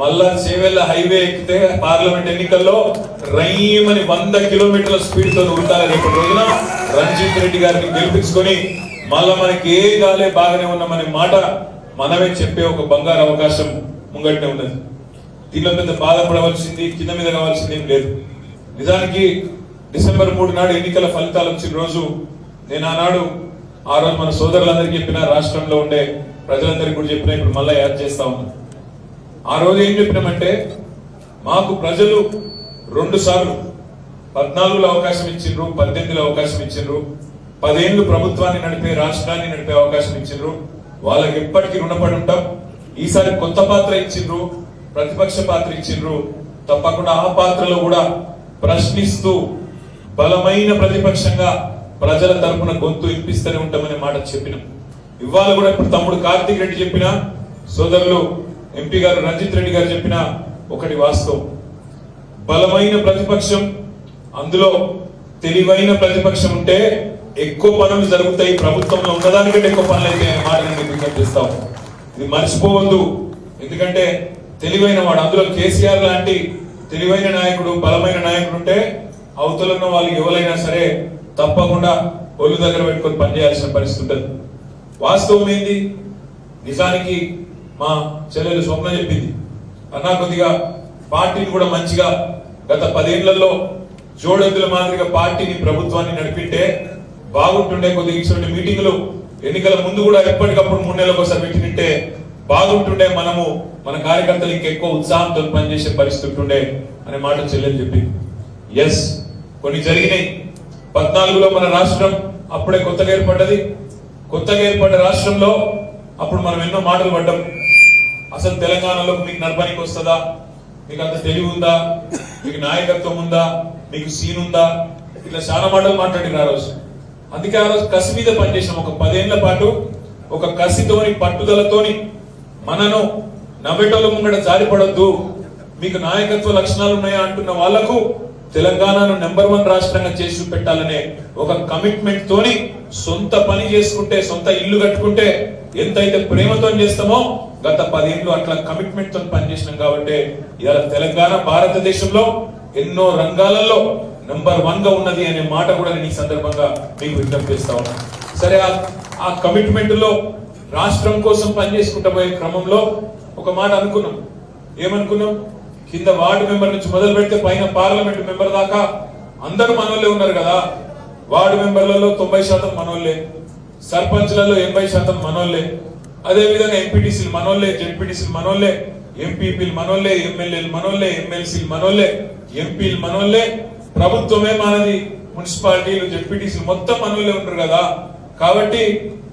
మళ్ళా చేవెళ్ళ హైవే ఎక్కితే పార్లమెంట్ ఎన్నికల్లో రైమని 100 కిలోమీటర్ల స్పీడ్ తో ఉరుతారు. రేపటి రోజున రంజిత్ రెడ్డి గారిని గెలిపించుకొని మళ్ళా మనకి ఏ గాలే బాగానే ఉన్నామనే మాట మనమే చెప్పే ఒక బంగారు అవకాశం ముంగట్నే ఉన్నది. దీనిలో పెద్ద బాధపడవలసింది, కింద మీద కావాల్సింది ఏం లేదు. నిజానికి డిసెంబర్ 3 నాడు ఎన్నికల ఫలితాలు వచ్చిన రోజు నేను ఆ రోజు మన సోదరులందరికీ చెప్పిన, రాష్ట్రంలో ఉండే ప్రజలందరికీ కూడా చెప్పిన, ఇప్పుడు మళ్ళీ యాడ్ చేస్తా ఉన్నాను. ఆ రోజు ఏం చెప్పినామంటే, మాకు ప్రజలు 2 సార్లు 14లో అవకాశం ఇచ్చిండ్రు, 18లో అవకాశం ఇచ్చిండ్రు, 10 ఏళ్లు ప్రభుత్వాన్ని నడిపే, రాష్ట్రాన్ని నడిపే అవకాశం ఇచ్చిండ్రు, వాళ్ళకి ఎప్పటికీ రుణపడి ఉంటాం. ఈసారి కొత్త పాత్ర ఇచ్చిండ్రు, ప్రతిపక్ష పాత్ర ఇచ్చిండ్రు, తప్పకుండా ఆ పాత్రలో కూడా ప్రశ్నిస్తూ బలమైన ప్రతిపక్షంగా ప్రజల తరపున గొంతు వినిపిస్తూనే ఉంటామనే మాట చెప్పినాం. ఇవాళ కూడా ఇప్పుడు తమ్ముడు కార్తిక్ రెడ్డి చెప్పిన, సోదరులు ఎంపీ గారు రంజిత్ రెడ్డి గారు చెప్పిన ఒకటి వాస్తవం, బలమైన ప్రతిపక్షం, అందులో తెలివైన ప్రతిపక్షం ఉంటే ఎక్కువ పనులు జరుగుతాయి, ప్రభుత్వంలో ఉన్నదానికంటే ఎక్కువ పనులు అయితే మాట నేను విజ్ఞప్తి చేస్తాం. ఇది మర్చిపోవద్దు, ఎందుకంటే తెలివైన వాడు, అందులో కేసీఆర్ లాంటి తెలివైన నాయకుడు, బలమైన నాయకుడు ఉంటే అవతల ఉన్న వాళ్ళు ఎవరైనా సరే తప్పకుండా ఒళ్ళు దగ్గర పెట్టుకొని పనిచేయాల్సిన పరిస్థితి ఉంటుంది. వాస్తవం ఏంది? నిజానికి మా చెల్లెలు స్వప్న చెప్పింది, అన్నా కొద్దిగా పార్టీని కూడా మంచిగా గత 10 ఏళ్లలో జోడెద్దుల మాదిరిగా పార్టీని ప్రభుత్వాన్ని నడిపింటే బాగుంటుండే. కొద్దిగా ఇటువంటి మీటింగులు ఎన్నికల ముందు కూడా ఎప్పటికప్పుడు 3 నెలలకు ఒకసారి పెట్టినట్టే బాగుంటుండే. మనము మన కార్యకర్తలు ఇంకెక్కువ ఉత్సాహంతో పనిచేసే పరిస్థితి ఉంటుండే అనే మాట చెల్లెలు చెప్పింది. ఎస్, కొన్ని జరిగినాయి. 14లో మన రాష్ట్రం అప్పుడే కొత్తగా ఏర్పడ్డది. కొత్తగా ఏర్పడ్డ రాష్ట్రంలో అప్పుడు మనం ఎన్నో మాటలు పడ్డాం. అసలు తెలంగాణలో మీకు నడపడానికి వస్తుందా, మీకు అంత తెలివి ఉందా, మీకు నాయకత్వం ఉందా, మీకు సీన్ ఉందా, ఇట్లా చాలా మాటలు మాట్లాడిన ఆ రోజు. అందుకే ఆ రోజు కసి మీద పనిచేసాం. ఒక 10 ఏళ్ల పాటు ఒక కసితోని పట్టుదలతోని మనను నవ్వేటోళ్ళ ముంగడ జారిపడొద్దు, మీకు నాయకత్వ లక్షణాలు ఉన్నాయా అంటున్న వాళ్లకు తెలంగాణను నెంబర్ 1 రాష్ట్రంగా చేసి పెట్టాలనే ఒక కమిట్మెంట్ తోని సొంత పని చేసుకుంటే, సొంత ఇల్లు కట్టుకుంటే ఎంతైతే ప్రేమతో చేస్తామో గత 10 ఏళ్ళు అట్లా కమిట్మెంట్ తో పనిచేసినాం. కాబట్టి ఇవాళ తెలంగాణ భారతదేశంలో ఎన్నో రంగాలలో నెంబర్ 1 గా ఉన్నది అనే మాట కూడా నేను ఈ సందర్భంగా మీకు విజ్ఞప్తి చేస్తా ఉన్నాను. సరే, ఆ కమిట్మెంట్ లో రాష్ట్రం కోసం పనిచేసుకుంటూ పోయే క్రమంలో ఒక మాట అనుకున్నాం. ఏమనుకున్నాం? కింద వార్డు మెంబర్ నుంచి మొదలు పెడితే పైన పార్లమెంట్ మెంబర్ దాకా అందరూ మనోళ్ళే ఉన్నారు కదా. వార్డు మెంబర్లలో 90% మనోళ్ళే, సర్పంచ్లలో 80% మనోళ్ళే, అదే విధంగా ఎంపీటీసీలు మనోళ్ళే, జెడ్పీటీసీలు మనోళ్ళే, ఎంపీపీలు మనోళ్ళే, ఎమ్మెల్యేలు మనోళ్ళే, ఎమ్మెల్సీలు మనోళ్ళే, ఎంపీలు మనోళ్ళే, ప్రభుత్వమే మనది, మున్సిపాలిటీలు, జెడ్పీటీసీలు మొత్తం మనోళ్ళే ఉంటారు కదా. కాబట్టి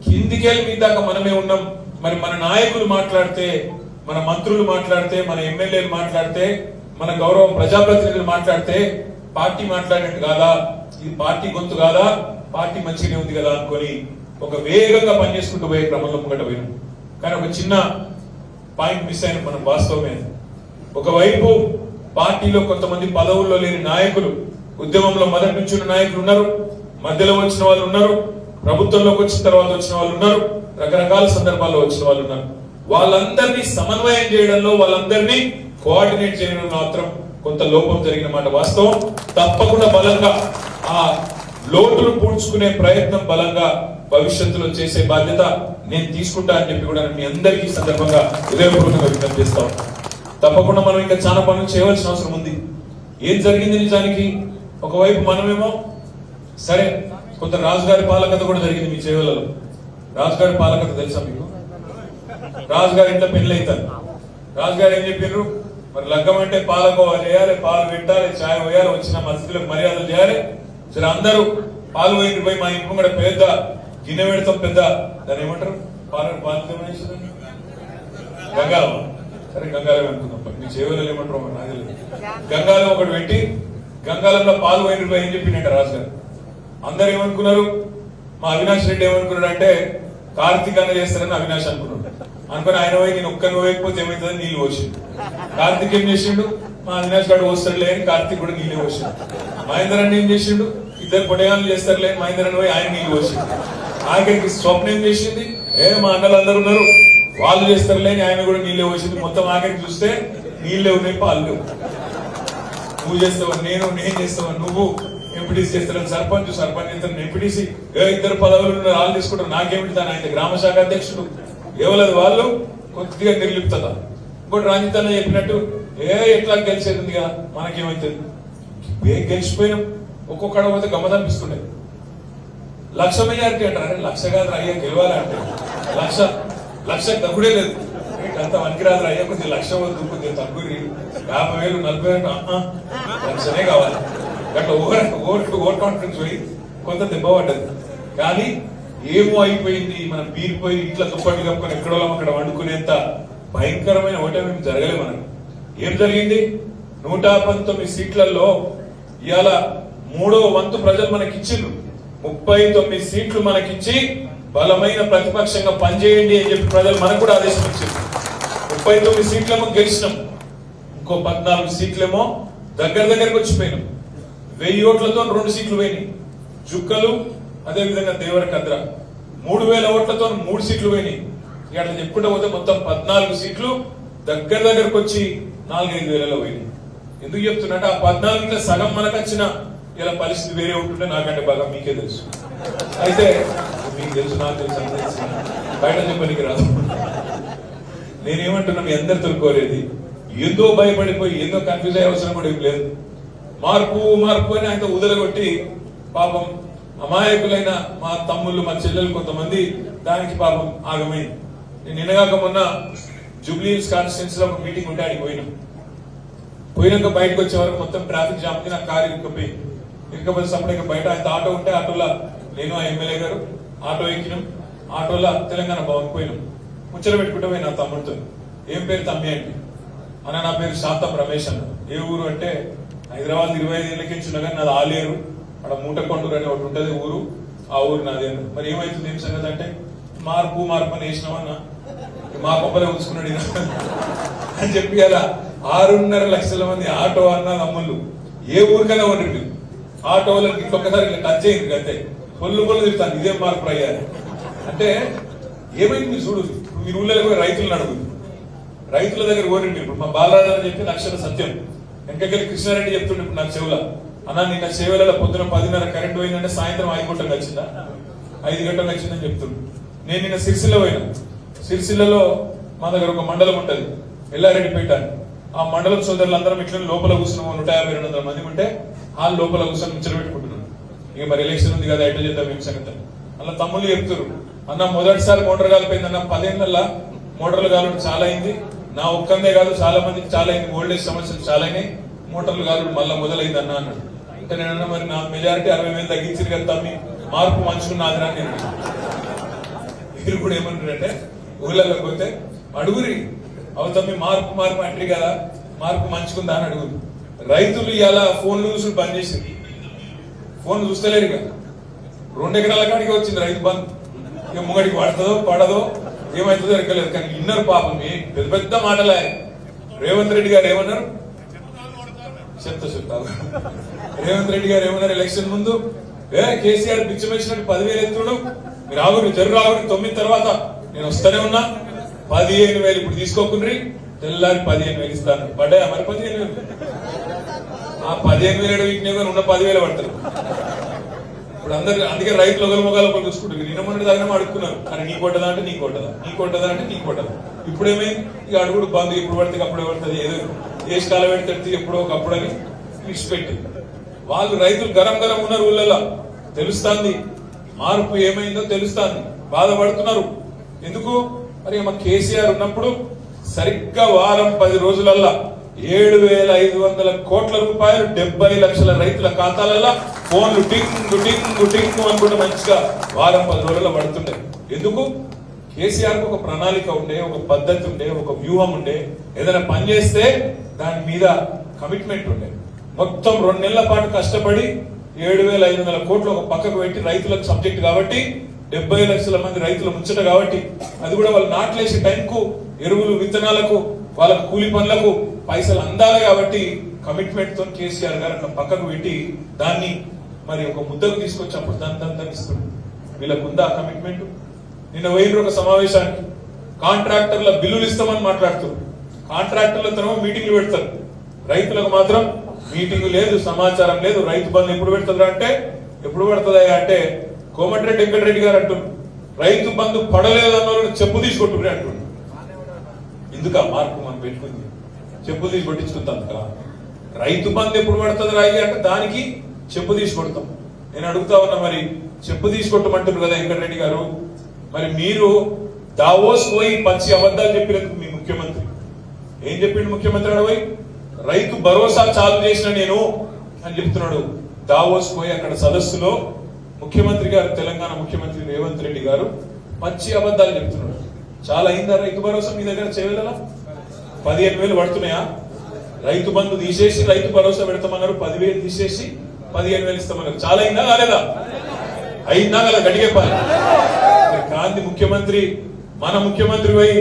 కిందికెళ్ళి మీ దాకా మనమే ఉన్నాం. మరి మన నాయకులు మాట్లాడితే, మన మంత్రులు మాట్లాడితే, మన ఎమ్మెల్యేలు మాట్లాడితే, మన గౌరవ ప్రజాప్రతినిధులు మాట్లాడితే పార్టీ మాట్లాడినట్టు కాదా, ఇది పార్టీ గొంతు కాదా, పార్టీ మంచిగానే ఉంది కదా అనుకొని ఒక వేగంగా పనిచేసుకుంటూ పోయే క్రమంలో ముంగట పోయినాం. కానీ ఒక చిన్న పాయింట్ మిస్ అయిన మనం వాస్తవమే. ఒకవైపు పార్టీలో కొంతమంది పదవుల్లో లేని నాయకులు, ఉద్యమంలో మొదటి నుంచి ఉన్న నాయకులు ఉన్నారు, మధ్యలో వచ్చిన వాళ్ళు ఉన్నారు, ప్రభుత్వంలోకి వచ్చిన తర్వాత వచ్చిన వాళ్ళు ఉన్నారు, రకరకాల సందర్భాల్లో వచ్చిన వాళ్ళు ఉన్నారు. వాళ్ళందరినీ సమన్వయం చేయడంలో, వాళ్ళందరినీ కోఆర్డినేట్ చేయడంలో మాత్రం కొంత లోపం జరిగిన మాట వాస్తవం. తప్పకుండా బలంగా ఆ లోటును పూడ్చుకునే ప్రయత్నం బలంగా భవిష్యత్తులో చేసే బాధ్యత నేను తీసుకుంటా అని చెప్పి కూడా మీ అందరికీ సందర్భంగా హృదయపూర్వకంగా విజ్ఞప్తి చేస్తాం. తప్పకుండా మనం ఇంకా చాలా పనులు చేయవలసిన అవసరం ఉంది. ఏం జరిగింది నిజానికి? ఒకవైపు మనమేమో సరే, కొంత రాజుగారి పాలకత కూడా జరిగింది మీ చేవలలో. రాజుగారి పాలకత తెలుసా మీకు? రాజుగారి ఇంట్లో పెళ్లి అవుతారు. రాజుగారు ఏం చెప్పారు? మరి లగ్గం అంటే పాలకోవా చేయాలి, పాలు పెట్టాలి, ఛాయ్ పోయాలి, వచ్చిన మసీదులకు మర్యాదలు చేయాలి. సరే, అందరూ పాలు పోయి మా ఇంటి కూడా పెద్ద గిన్నె పెడతాం, పెద్ద దాన్ని ఏమంటారు, గంగాలం. సరే, గంగాలం అనుకుందాం. మీ చేవలలో ఏమంటారు నాకు గంగాలం ఒకటి పెట్టి గంగాలంలో పాలు పోయి ఏం చెప్పిందంట రాజుగారు. అందరు ఏమనుకున్నారు? మా అవినాష్ రెడ్డి ఏమనుకున్నాడు అంటే కార్తీక్ అన్న చేస్తారని అవినాష్ అనుకున్నాడు. అనుకుని ఆయన పోయి నేను ఒక్కరిని పోయకపోతే ఏమవుతుందని నీళ్ళు పోసిండు. కార్తీక్ ఏం చేసిండు? మా అవినాష్ గారు వస్తాడులే అని కార్తీక్ కూడా నీళ్ళే పోసిండు. మహేందర్ అన్న ఏం చేసిండు? ఇద్దరు పొటయాలు చేస్తారులే మహేందర్ అన్న పోయి ఆయన నీళ్ళు పోసిండు. ఆఖరికి స్వప్న ఏం చేసింది? మా అన్నలు అందరు ఉన్నారు, వాళ్ళు చేస్తారులే అని ఆయన కూడా నీళ్ళే పోసింది. మొత్తం ఆఖరికి చూస్తే నీళ్ళే ఉన్నాయి, పాలు లేవు. నువ్వు చేస్తావా, నేను చేస్తావా, నువ్వు ఎంపీటీసీ చేస్తారని సర్పంచ్ చేస్తాను, ఎంపీటీసీ ఇద్దరు పదవులు వాళ్ళు తీసుకుంటారు, నాకేమిటి దాని ఆయన గ్రామ శాఖ అధ్యక్షుడు ఎవరది వాళ్ళు కొద్దిగా నిర్లిప్తత. ఇంకోటి రంజిత్ అన్న చెప్పినట్టు ఎట్లా గెలిచేది ఉంది కదా, మనకేమైతుంది గెలిచిపోయినాం. ఒక్కొక్కడ పోతే గమ్మత్ అనిపిస్తుండే. 1,00,000 మెజారిటీ అంటారు. అరే 1,00,000 కాదు అయ్యా గెలవాలంటే 1,00,000 తగ్గుడే లేదు. అంత వనికిరాదు అయ్యా, కొద్దిగా 1,00,000 వద్దు, కొద్దిగా తగ్గు, 50,000 40,000 1,00,000 కావాలి. అట్లా ఓవర్ కాన్ఫిడెన్స్ పోయి కొంత దెబ్బ పడ్డది. కానీ ఏమో అయిపోయింది, మనం పీరిపోయి ఇట్లా దుప్పట్లు కప్పుకొని ఎక్కడో అక్కడ వండుకునేంత భయంకరమైన ఓటమి జరగలే. మనకు ఏం జరిగింది? 119 సీట్లలో ఇవాళ 3వ వంతు ప్రజలు మనకిచ్చిండ్రు. 39 సీట్లు మనకిచ్చి బలమైన ప్రతిపక్షంగా పనిచేయండి అని చెప్పి ప్రజలు మనకు కూడా ఆదేశం ఇచ్చింది. 39 సీట్లేమో గెలిచినాం, ఇంకో 14 సీట్లేమో దగ్గరకు వచ్చిపోయినాం. 1000 ఓట్లతో 2 సీట్లు పోయినాయి. జుక్కలు, అదే విధంగా దేవరకద్ర 3,000 ఓట్లతో 3 సీట్లు పోయినాయి. ఇక అట్లా చెప్పుకుంటూ పోతే మొత్తం 14 సీట్లు దగ్గరకు వచ్చి 4-5 వేలలో పోయినాయి. ఎందుకు చెప్తున్నట్టు ఆ 14 సగం మనకు వచ్చిన ఇలా పరిస్థితి వేరే ఉంటుంటే నాకంటే బాగా మీకే తెలుసు. అయితే మీకు తెలుసు, నాకు తెలుసు, అని తెలుసు, బయట చెప్పడానికి రాదు. నేనేమంటున్నా, మీ అందరితో కోరేది, ఏదో భయపడిపోయి ఏదో కన్ఫ్యూజ్ అయ్యే అవసరం కూడా ఏం లేదు. మార్పు మార్పు అని ఆయన ఉదలగొట్టి పాపం అమాయకులైన మా తమ్ముళ్ళు, మా చెల్లెలు కొంతమంది దానికి పాపం ఆగమైంది. నేను నిన్నగాక మొన్న జూబ్లీహిల్స్ కాన్స్టిట్యున్సీ లో ఒక మీటింగ్ ఉంటే ఆడికి పోయినాక బయటకు వచ్చే వరకు మొత్తం ట్రాఫిక్ జామ్ కి నా కారు ఇరుకపోతే సపరేట్ బయట ఆయన ఆటో ఉంటే ఆటోలో నేను ఆ ఎమ్మెల్యే గారు ఆటో ఎక్కినాం. ఆటోలో తెలంగాణ భవన్ పోయినాం. ముచ్చట పెట్టుకుంటే పోయి నా తమ్ముడితో, ఏం పేరు తమ్మి అంటే, అన్న నా పేరు శాంతం రమేష్ అన్న. ఏ ఊరు అంటే, హైదరాబాద్ 25 ఏళ్ళకించున్నా కానీ నాది ఆలేరు, అక్కడ మూటకొండూరు అని ఒకటి ఉంటుంది ఊరు, ఆ ఊరు నాది. మరి ఏమైతుంది ఏం సంగతి అంటే, మార్పు మార్పు అని వేసినామన్నా, మా కొబ్బరి ఉంచుకున్నాడు అని చెప్పి అలా 6.5 లక్షల మంది ఆటో అన్న తమ్ముళ్ళు ఏ ఊరికైనా ఉండి ఆటో వాళ్ళకి ఇంకొకసారి ఇట్లా టచ్ అయింది అంతే, పొల్లు తిరుగుతాను, ఇదేం మార్పు అయ్యారు అంటే ఏమైంది మీరు చూడు. మీరు ఊళ్ళో పోయి రైతులను అడుగుతుంది, రైతుల దగ్గర కోరిండి. ఇప్పుడు మా బాలరాజు అని చెప్పి అక్షర సత్యం, వెంకకెళ్ళి కృష్ణారెడ్డి చెప్తుండే ఇప్పుడు నాకు చెవుల, అన్నా నిన్న సేవలలో పొద్దున 10:30 కరెంట్ పోయిందంటే సాయంత్రం 5 గంటలకు వచ్చిందా, 5 గంటలకు వచ్చిందని చెప్తుండే. నేను నిన్న సిరిసిల్ల పోయినా. సిరిసిల్లలో మా దగ్గర ఒక మండలం ఉంటది ఎల్లారెడ్డిపేట అని. ఆ మండలం సోదరులందరం ఇట్లా లోపల కూర్చున్నాం, 150-200 మంది ఉంటే ఆ లోపల కూర్చొని ముచ్చట పెట్టుకుంటున్నాం. ఇక మరి ఎలక్షన్ ఉంది కదా, ఎట్లా చేద్దాం ఏం సంగతి. అలా తమ్ముళ్ళు చెప్తారు, అన్న మొదటిసారి మోటార్ కాలిపోయింది అన్న, 10 ఏళ్ళ మోటార్లు కాలడం చాలా అయింది, నా ఒక్కందే కాదు చాలా మందికి చాలా అయింది, ఓల్డేజ్ సమస్యలు చాలా అయినాయి, మోటార్లు కాలడం మళ్ళీ మొదలైంది అన్న అన్నాడు. అంటే నేనన్నా మరి నా మెజారిటీ 60,000 తగ్గించారు కదా తమ్మి, మార్పు మంచుకున్నాదిరా నేను. మీరు కూడా ఏమంటారంటే ఊళ్ళలోకి పోతే అడుగురి, అవుతమ్మి మార్పు మార్పు అంటారు కదా, మార్పు మంచుకుందా అని అడుగురు. రైతులు ఇలా ఫోన్లు చూసి బంద్ చేసింది, ఫోన్లు చూస్తలేరు. ఇక 2 ఎకరాల కాడికి వచ్చింది రైతు బంద్. ఇక ముంగడికి పడుతుందో పడదో ఏమవుతుందో ఎక్కలేదు. కానీ ఇన్నర్ పాపం పెద్ద పెద్ద మాటలే. రేవంత్ రెడ్డి గారు ఏమన్నారు, చెప్తావు. రేవంత్ రెడ్డి గారు ఏమన్నారు ఎలక్షన్ ముందు, కేసీఆర్ పిచ్చి వచ్చినట్టు 10,000 ఎత్తుడు, మీరు ఆగురు జరుగు ఆగురు, 9 తర్వాత నేను వస్తూనే ఉన్నా, 15,000 ఇప్పుడు తీసుకోకుండ్రి, తెల్లారి 15,000 ఇస్తాను. పడ్డాయా మరి 15,000? ఆ 15,000 వీటిని ఉన్న 10,000 పడతారు. ఇప్పుడు అందరు అందుకే రైతులు ఒకరి మొగాలు ఒకరు చూసుకుంటారు. నిన్న మొన్నటి దాకా అడుగుతున్నారు, కానీ నీ కొట్టదా అంటే నీ కొట్టదా, నీ కొట్టదా అంటే నీ కొట్టదా. ఇప్పుడేమైంది, ఇక అడుగుడు బంద్, ఎప్పుడు పడితే అప్పుడే పడుతుంది, ఏదో ఏ కాలం పెడితే ఎప్పుడో ఒకప్పుడు అని విడిచిపెట్టి వాళ్ళు రైతులు గరం గరం ఉన్నారు. ఊళ్ళల్లో తెలుస్తుంది మార్పు ఏమైందో తెలుస్తుంది, బాధపడుతున్నారు. ఎందుకు మరి మా కేసీఆర్ ఉన్నప్పుడు సరిగ్గా వారం 10 రోజులల్లా 7,500 కోట్ల రూపాయలు 70 లక్షల రైతుల ఖాతాలలో ఫోన్లు టింగు టింగు టింగు అనుకుంటే మంచిగా వారం 10 రోజుల్లో పడుతుండే. ఎందుకు? కేసీఆర్ కు ఒక ప్రణాళిక ఉండే, ఒక పద్ధతి ఉండే, ఒక వ్యూహం ఉండే, ఏదైనా పని చేస్తే దాని మీద కమిట్మెంట్ ఉండే. మొత్తం 2 నెలల పాటు కష్టపడి 7,500 కోట్లు ఒక పక్కకు పెట్టి రైతులకు సబ్జెక్ట్ కాబట్టి 70 లక్షల మంది రైతుల ముచ్చట కాబట్టి అది కూడా వాళ్ళు నాట్లేసే టైంకు ఎరువులు విత్తనాలకు వాళ్ళకు కూలి పనులకు పైసలు అందాలి కాబట్టి కమిట్మెంట్ తో కేసీఆర్ గారు అట్లా పక్కకు పెట్టి దాన్ని మరి ఒక ముద్దకు తీసుకొచ్చినప్పుడు దాన్ని ఇస్తుంది. వీళ్ళకు ఉందా కమిట్మెంట్? నిన్న వైరు ఒక సమావేశానికి కాంట్రాక్టర్ల బిల్లులు ఇస్తామని మాట్లాడుతున్నారు. కాంట్రాక్టర్లతో మీటింగ్లు పెడతారు, రైతులకు మాత్రం మీటింగ్ లేదు, సమాచారం లేదు. రైతు బంధు ఎప్పుడు పెడుతుందా అంటే ఎప్పుడు పెడుతుందా అంటే కోమటిరెడ్డి వెంకటరెడ్డి గారు అంటున్నారు, రైతు బంధు పడలేదు అన్న వాళ్ళు చెప్పు తీసుకొట్టుకుని అంటున్నారు. ఎందుకు ఆ మార్పు మనం పెట్టుకుంది? చెప్పు తీసి కొట్టించుకుంటాం కదా. రైతు బంధు ఎప్పుడు పడుతుంది రాయి అంటే దానికి చెప్పు తీసి కొడతాం. నేను అడుగుతా ఉన్నా, మరి చెప్పు తీసి కొట్టమంటారు కదా వెంకటరెడ్డి గారు, మరి మీరు దావోస్ పోయి పచ్చి అబద్ధాలు చెప్పినందుకు మీ ముఖ్యమంత్రి ఏం చెప్పిండు? ముఖ్యమంత్రి అడవై రైతు భరోసా చాలు చేసిన నేను అని చెప్తున్నాడు. దావోస్ పోయి అక్కడ సదస్సులో ముఖ్యమంత్రి గారు, తెలంగాణ ముఖ్యమంత్రి రేవంత్ రెడ్డి గారు పచ్చి అబద్ధాలు చెప్తున్నాడు. చాలా అయిందా రైతు భరోసా మీ దగ్గర చేయగలరా? 15,000 పడుతున్నాయా? రైతు బంధు తీసేసి రైతు భరోసా పెడతామన్నారు, 10,000 తీసేసి 15,000 ఇస్తామన్నారు. చాలా అయిందా కాలేదా? అయిందా కదా? గట్టిగా గాంధీ ముఖ్యమంత్రి, మన ముఖ్యమంత్రి పోయి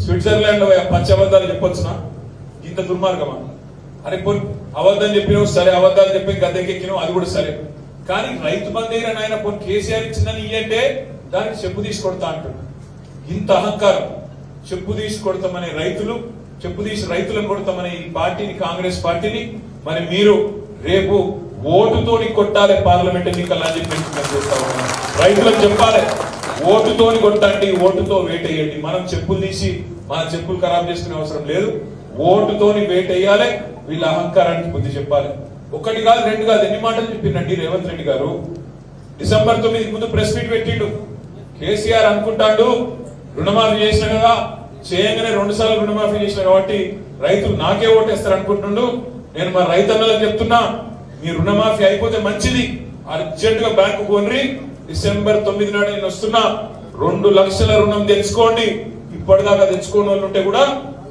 స్విట్జర్లాండ్ లో పచ్చి అబద్ధాలు చెప్పొచ్చునా? ఇంత దుర్మార్గమా? అరే పోయి అబద్ధం చెప్పినావు సరే, అబద్ధాలు చెప్పి గద్దెకెక్కినావు అది కూడా సరే, కానీ రైతు బంధు అయిన నాయన పోయి కేసీఆర్ ఇచ్చిందని ఇయ్యంటే దానికి చెప్పు తీసి కొడతా అంటాడు. ఇంత అహంకారం! చెప్పు తీసి కొడతామనే రైతులు, చెప్పు తీసి రైతులను కొడతామనే ఈ పార్టీని, కాంగ్రెస్ పార్టీని మరి మీరు రేపు ఓటుతోని కొట్టాలి పార్లమెంట్ ఎన్నికలు అని చెప్పి నేను చేస్తా ఉన్నాను. రైతులకు చెప్పాలి, ఓటుతోని కొట్టండి, ఓటుతో వేటేయండి. మనం చెప్పులు తీసి మన చెప్పులు ఖరాబ్ చేసుకునే అవసరం లేదు. ఓటుతోని వేటేయాలి, వీళ్ళ అహంకారానికి బుద్ధి చెప్పాలి. ఒకటి కాదు, రెండు కాదు, ఎన్ని మాటలు చెప్పిండండి రేవంత్ రెడ్డి గారు. డిసెంబర్ 9 ముందు ప్రెస్ మీట్ పెట్టిండు. కేసీఆర్ అనుకుంటాడు రుణమాఫీ చేసిన కదా, చేయగానే 2 సార్లు రుణమాఫీ చేసిన కాబట్టి రైతులు నాకే ఓటేస్తారు అనుకుంటుండు. నేను మా రైతన్నలకు చెప్తున్నా, మీ రుణమాఫీ అయిపోతే మంచిది, అర్జెంట్ గా బ్యాంకు కొనరి, డిసెంబర్ 9 నాడు నేను వస్తున్నా, 2 లక్షల రుణం తెచ్చుకోండి, ఇప్పటిదాకా తెచ్చుకోని వాళ్ళు ఉంటే కూడా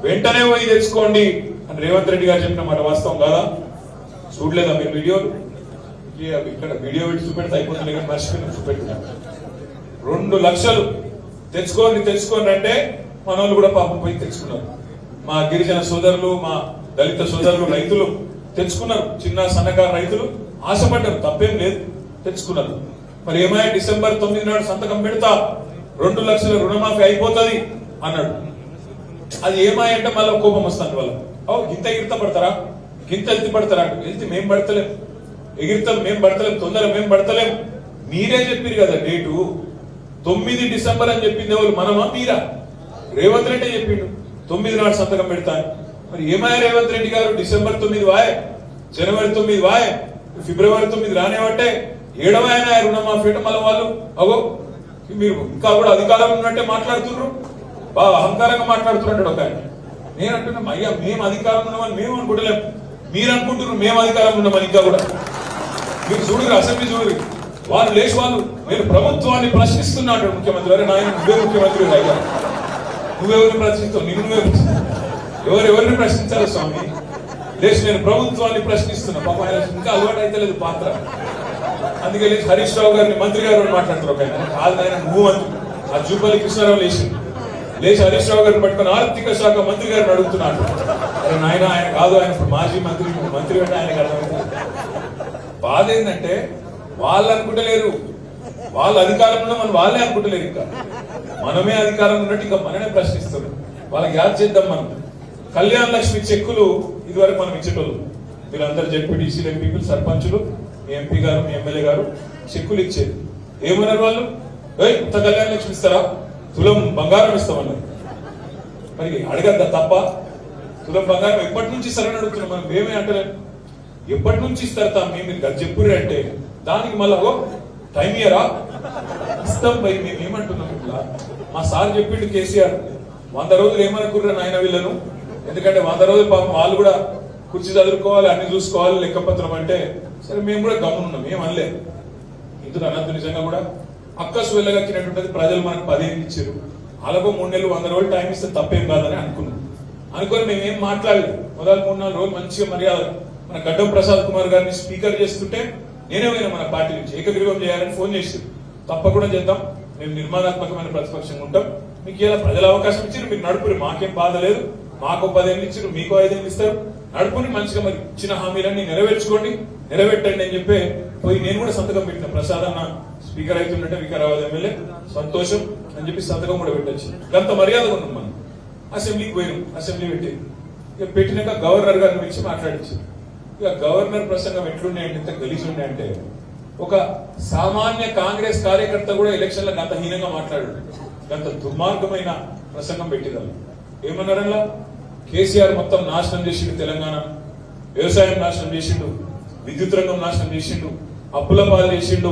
వెంటనే పోయి తెచ్చుకోండి అని రేవంత్ రెడ్డి గారు చెప్పిన మాట వాస్తవం కాదా? చూడలేదా మీరు వీడియోలు? ఇక్కడ వీడియో పెట్టి చూపెడితే అయిపోతుంది కానీ మర్చిపోయిన చూపెట్టినా. 2 లక్షలు తెచ్చుకోండి అంటే మన వాళ్ళు కూడా పాపం పోయి తెచ్చుకున్నారు. మా గిరిజన సోదరులు, మా దళిత సోదరులు, రైతులు తెచ్చుకున్నారు. చిన్న సన్నకారు రైతులు ఆశపడ్డారు, తప్పేం లేదు, తెచ్చుకున్నారు. మరి ఏమైనా డిసెంబర్ 9 నాడు సంతకం పెడతా 2 లక్షల రుణమాఫీ అయిపోతుంది అన్నాడు. అది ఏమాయంటే మళ్ళీ కోపం వస్తుంది వాళ్ళ. గింత ఎగిరిత పడతారా, గింత ఎత్తి పడతారా? వెళ్తే మేం పడతలేం, ఎగిరితాం మేం పడతలేం, తొందర మేం పడతలేం. మీరే చెప్పారు కదా డేటు 9 డిసెంబర్ అని చెప్పింది వాళ్ళు, మనమా మీరా? రేవంత్ రెడ్డి చెప్పిండు 9 నాడు సంతకం పెడతాను. మరి ఏమాయ రేవంత్ రెడ్డి గారు? డిసెంబర్ 9 వాయ్, జనవరి 9 వాయ్, ఫిబ్రవరి 9 రానివ్వంటే 7వ ఆయన రుణమాఫీ అంటే మళ్ళీ వాళ్ళు అగో మీరు ఇంకా కూడా అధికారం ఉన్నట్టే మాట్లాడుతున్నారు, బాగా అహంకారంగా మాట్లాడుతున్నట్టు ఒక ఆయన. నేను అంటున్నా అయ్యా మేము అధికారం ఉన్నామని మేము అనుకుంటలేము, మీరు అనుకుంటున్నారు మేము అధికారం ఉన్నామని. ఇంకా కూడా మీరు చూడరు, అసెంబ్లీ చూడరు, వాళ్ళు లేచి వాళ్ళు నేను ప్రభుత్వాన్ని ప్రశ్నిస్తున్నాడు ముఖ్యమంత్రి. అరే నాయన నువ్వే ముఖ్యమంత్రి అయ్యా, నువ్వెవరిని ప్రశ్నిస్తావు? నువ్వే ఎవరెవరిని ప్రశ్నించాలి స్వామి? లేచి నేను ప్రభుత్వాన్ని ప్రశ్నిస్తున్నా. పాప ఆయన ఇంకా అలవాటు అయితే లేదు పాత్ర. అందుకే లేచి హరీష్ రావు గారిని మంత్రి గారు మాట్లాడుతున్నారు. ఒక ఆయన కాదు ఆయన నువ్వు మంత్రి. ఆ జూపల్లి కృష్ణారావు లేచి హరీష్ రావు గారిని పట్టుకుని ఆర్థిక శాఖ మంత్రి గారిని అడుగుతున్నాడు. అరే నాయన ఆయన కాదు, ఆయన మాజీ మంత్రి అంటే ఆయనకు అర్థమైంది. బాధ ఏంటంటే వాళ్ళు అనుకుంటలేరు, వాళ్ళు అధికారంలో మనం వాళ్ళే అనుకుంటలేరు. ఇంకా మనమే అధికారం ఉన్నట్టు ఇంకా మననే ప్రశ్నిస్తారు. వాళ్ళకి యాద్ చేద్దాం. మనం కళ్యాణ్ లక్ష్మి చెక్కులు ఇదివరకు మనం ఇచ్చేటోళ్ళు, వీళ్ళందరూ జెడ్పీటీసీలు, ఎంపీలు, సర్పంచులు, మీ ఎంపీ గారు, మీ ఎమ్మెల్యే గారు చెక్కులు ఇచ్చేది. ఏమన్నారు వాళ్ళు? ఇంత కళ్యాణ లక్ష్మి ఇస్తారా? తులం బంగారం ఇస్తామన్నారు. మరి అడగద్దా తప్ప? తులం బంగారం ఎప్పటి నుంచి ఇస్తారని అడుగుతున్నాం మనం. మేమే అంటలేము, ఎప్పటి నుంచి ఇస్తారా మీరు చెప్పుర్రి అంటే దానికి మళ్ళా టైం ఇయరా ఇస్తాం పై మేము ఏమంటున్నాం. ఇట్లా మా సార్ చెప్పిండు కేసీఆర్ 100 రోజులు ఏమనుకుర్రా నాయన వీళ్ళను, ఎందుకంటే 100 రోజులు పాపం వాళ్ళు కూడా కుర్చీ చదువుకోవాలి, అన్ని చూసుకోవాలి, లెక్కపత్రం అంటే సరే మేము కూడా గమనున్నాం, ఏం అనలే. ఇందుకు అన్నట్టు నిజంగా కూడా అక్కసు వెళ్ళగక్కినట్టుంటది. ప్రజలు మనకు 10 ఏళ్ళు ఇచ్చారు, అలాగో 3 నెలలు 100 రోజులు టైం ఇస్తే తప్పేం కాదని అనుకున్నాం. అనుకొని మేమేం మాట్లాడలేదు. మొదలు 3-4 రోజులు మంచిగా మర్యాద మన గడ్డం ప్రసాద్ కుమార్ గారిని స్పీకర్ చేస్తుంటే నేనే పోయినా మన పార్టీ నుంచి ఏకగ్రీవం చేయాలని ఫోన్ చేసి తప్పకుండా చేద్దాం, మేము నిర్మాణాత్మకమైన ప్రతిపక్షంగా ఉంటాం, మీకు ఇలా ప్రజల అవకాశం ఇచ్చారు, మీరు నడుపురి, మాకేం బాధ లేదు, మాకు 10 ఏళ్ళు ఇచ్చారు, మీకు 5 ఏళ్ళు ఇస్తారు, నడుపుని మంచిగా మరి ఇచ్చిన హామీలన్నీ నెరవేర్చుకోండి, నెరవేర్టండి అని చెప్పి పోయి నేను కూడా సంతకం పెట్టిన. ప్రసాద్ అన్న స్పీకర్ అవుతుందంటే వికారాబాద్ ఎమ్మెల్యే సంతోషం అని చెప్పి సంతకం కూడా పెట్టచ్చు. గంత మర్యాదగా ఉన్నాం మనం. అసెంబ్లీకి పోయినాం, అసెంబ్లీ పెట్టి ఇక పెట్టినాక గవర్నర్ గారిని పిలిచి మాట్లాడించారు. ఇక గవర్నర్ ప్రసంగం ఎట్లుండే అంటే ఇంత గలీజ్ ఉండే అంటే ఒక సామాన్య కాంగ్రెస్ కార్యకర్త కూడా ఎలక్షన్ల గంత హీనంగా మాట్లాడాడు. గంత దుర్మార్గమైన ప్రసంగం పెట్టిదారు. ఏమన్నారల్లా? కేసీఆర్ మొత్తం నాశనం చేసిండు, తెలంగాణ వ్యవసాయం నాశనం చేసిండు, విద్యుత్ రంగం నాశనం చేసిండు, అప్పుల పాలు చేసిండు,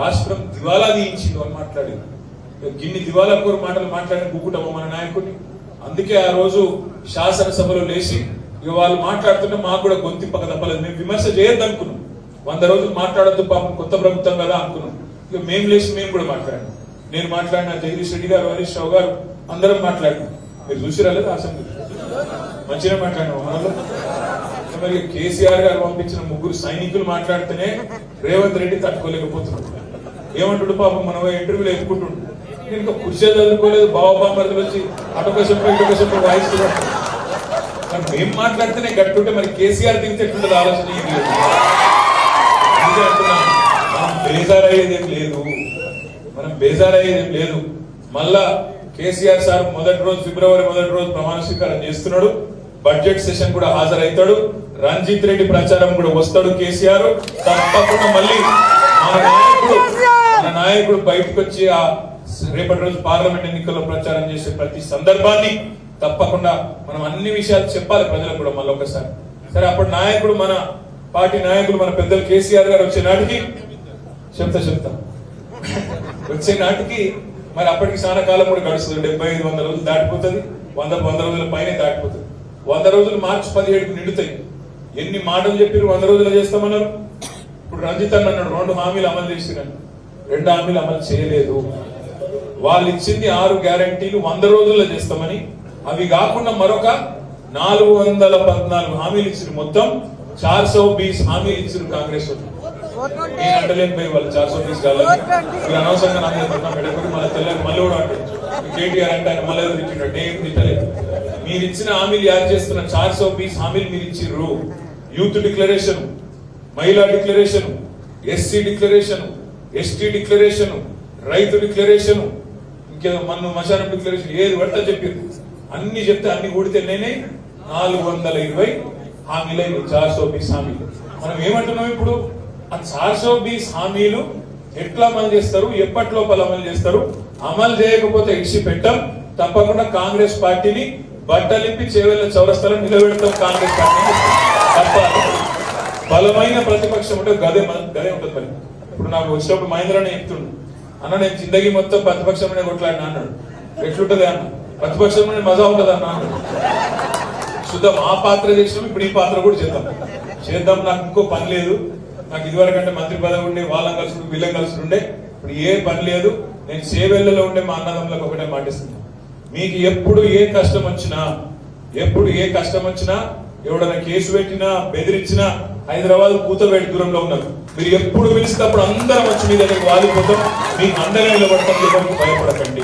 రాష్ట్రం దివాలా తీయించిండు అని మాట్లాడి గిన్ని దివాలా కోరు మాటలు మాట్లాడిన గుక్కుటమో మన నాయకుడిని. అందుకే ఆ రోజు శాసనసభలో లేచి ఇక వాళ్ళు మాట్లాడుతుంటే మాకు కూడా గొంతింపక తప్పలేదు. మేము విమర్శ చేయొద్దు అనుకున్నాం, 100 రోజులు మాట్లాడద్దు పాపం కొత్త ప్రభుత్వం కదా అనుకున్నాం. ఇక మేము లేచి మేము కూడా మాట్లాడాం. నేను మాట్లాడిన, జగదీష్ రెడ్డి గారు, హరీష్ రావు గారు అందరం మాట్లాడినాం. మీరు చూసిరా లేదా అసెంబ్లీ? మంచిగా మాట్లాడినాం మనలో. మరి కేసీఆర్ గారు పంపించిన 3 సైనికులు మాట్లాడితేనే రేవంత్ రెడ్డి తట్టుకోలేకపోతున్నాడు. ఏమంటుడు పాపం మనం ఇంటర్వ్యూలో ఎత్తుకుంటుండు, నేను ఇంకా కుర్చీ చదువుకోలేదు, బావబామ్మర్దులు వచ్చి అటొక చెప్ప ఇటొక చెప్ప వాయిస్తున్నాడు. మరి మేము మాట్లాడితేనే గట్టుంటే మరి కేసీఆర్ దిగితే ఎట్లుంటుంది ఆలోచన ఏం లేదు. మనం బేజారయ్యేదేం లేదు, మనం బేజారయ్యేదేం లేదు. మళ్ళా కేసీఆర్ సార్ మొదటి రోజు, ఫిబ్రవరి 1వ రోజు ప్రమాణ స్వీకారం చేస్తున్నాడు. బడ్జెట్ సెషన్ కూడా హాజరవుతాడు. రంజిత్ రెడ్డి ప్రచారం కూడా వస్తాడు కేసీఆర్. తప్పకుండా మళ్ళీ మన నాయకుడు బయటకు వచ్చి ఆ రేపటి రోజు పార్లమెంట్ ఎన్నికల్లో ప్రచారం చేసే ప్రతి సందర్భాన్ని తప్పకుండా మనం అన్ని విషయాలు చెప్పాలి ప్రజలకు కూడా మళ్ళీ ఒకసారి. సరే, అప్పుడు నాయకుడు మన పార్టీ నాయకులు మన పెద్దలు కేసీఆర్ గారు వచ్చే నాటికి చెప్తా వచ్చే నాటికి మరి అప్పటికి చాలా కాలం కూడా గడుస్తుంది. 75-100 రోజులు దాటిపోతుంది. 100 రోజుల పైన దాటిపోతుంది. 100 రోజులు మార్చి 17కు నిండుతాయి. ఎన్ని మాటలు చెప్పారు 100 రోజులు చేస్తామన్నారు. ఇప్పుడు రంజిత్ అన్నాడు 2 హామీలు అమలు చేసినాను, 2 హామీలు అమలు చేయలేదు. వాళ్ళు ఇచ్చింది 6 గ్యారంటీలు 100 రోజుల్లో చేస్తామని, అవి కాకుండా మరొక 414 హామీలు ఇచ్చారు. మొత్తం 420 హామీలు ఇచ్చారు కాంగ్రెస్ వాళ్ళు. నేను అంటలేకపోయి వాళ్ళు 420 కాలని మీరు అనవసరంగా నా మీద పెట్టుకుని మళ్ళీ తెల్లని మళ్ళీ కూడా అంటారు కేటీఆర్ అంటే ఆయన మళ్ళీ తిట్టినాడు. నేను తిట్టలేదు. మీరు ఇచ్చిన హామీలు యాడ్ చేస్తున్న 420 హామీలు మీరు ఇచ్చిర్రు. యూత్ డిక్లరేషన్, మహిళా declaration, SC declaration, ST declaration, రైతు డిక్లరేషన్, ఇంకేదో మన్ను మశానం డిక్లరేషన్, ఏది పడితే చెప్పింది. అన్ని చెప్తే అన్ని కూడితే నేనే 420 హామీలు 420 హామీలు. మనం ఏమంటున్నాం ఇప్పుడు? ఆ 420 హామీలు ఎట్లా అమలు చేస్తారు, ఎప్పటి లోపల అమలు చేస్తారు? అమలు చేయకపోతే ఇచ్చి పెట్టాం. తప్పకుండా కాంగ్రెస్ పార్టీని బట్టలిప్పి చేవెళ్ళ చౌరస్తాలో నిలబెడతాం. కాంగ్రెస్ పార్టీని తప్ప బలమైన ప్రతిపక్షం ఉంటే గదే ఉంటుంది. మరి ఇప్పుడు నాకు వచ్చినప్పుడు మహేంద్రనే చెప్తుండు, అన్న నేను జిందగీ మొత్తం ప్రతిపక్షంలోనే కొట్లాడినా అన్నాడు. ఎట్లుంటది అన్న? ప్రతిపక్షంలోనే మజా ఉంటది అన్న అన్నాడు. చూద్దాం, ఆ పాత్ర చేసినాం, ఇప్పుడు ఈ పాత్ర కూడా చేద్దాం. నాకు ఇంకో పని లేదు. నాకు ఇదివరకంటే మంత్రి పదవి ఉండే, వాళ్ళని కలిసి వీళ్ళని కలిసి ఉండే, ఇప్పుడు ఏ పని లేదు. నేను చేవెళ్ళలో ఉండే మా అన్నదమ్ములకు ఒకటే మాటిస్తున్నాను, మీకు ఎప్పుడు ఏ కష్టం వచ్చినా ఎవడన్నా కేసు పెట్టినా బెదిరించినా హైదరాబాద్ కూతబేట దూరంలో ఉన్నారు. మీరు ఎప్పుడు పిలిచినప్పుడు అందరం వచ్చి మీ దగ్గరికి వాలిపోతాం. మీకు అండగా నిలబడతాం. ఎవరికి భయపడకండి.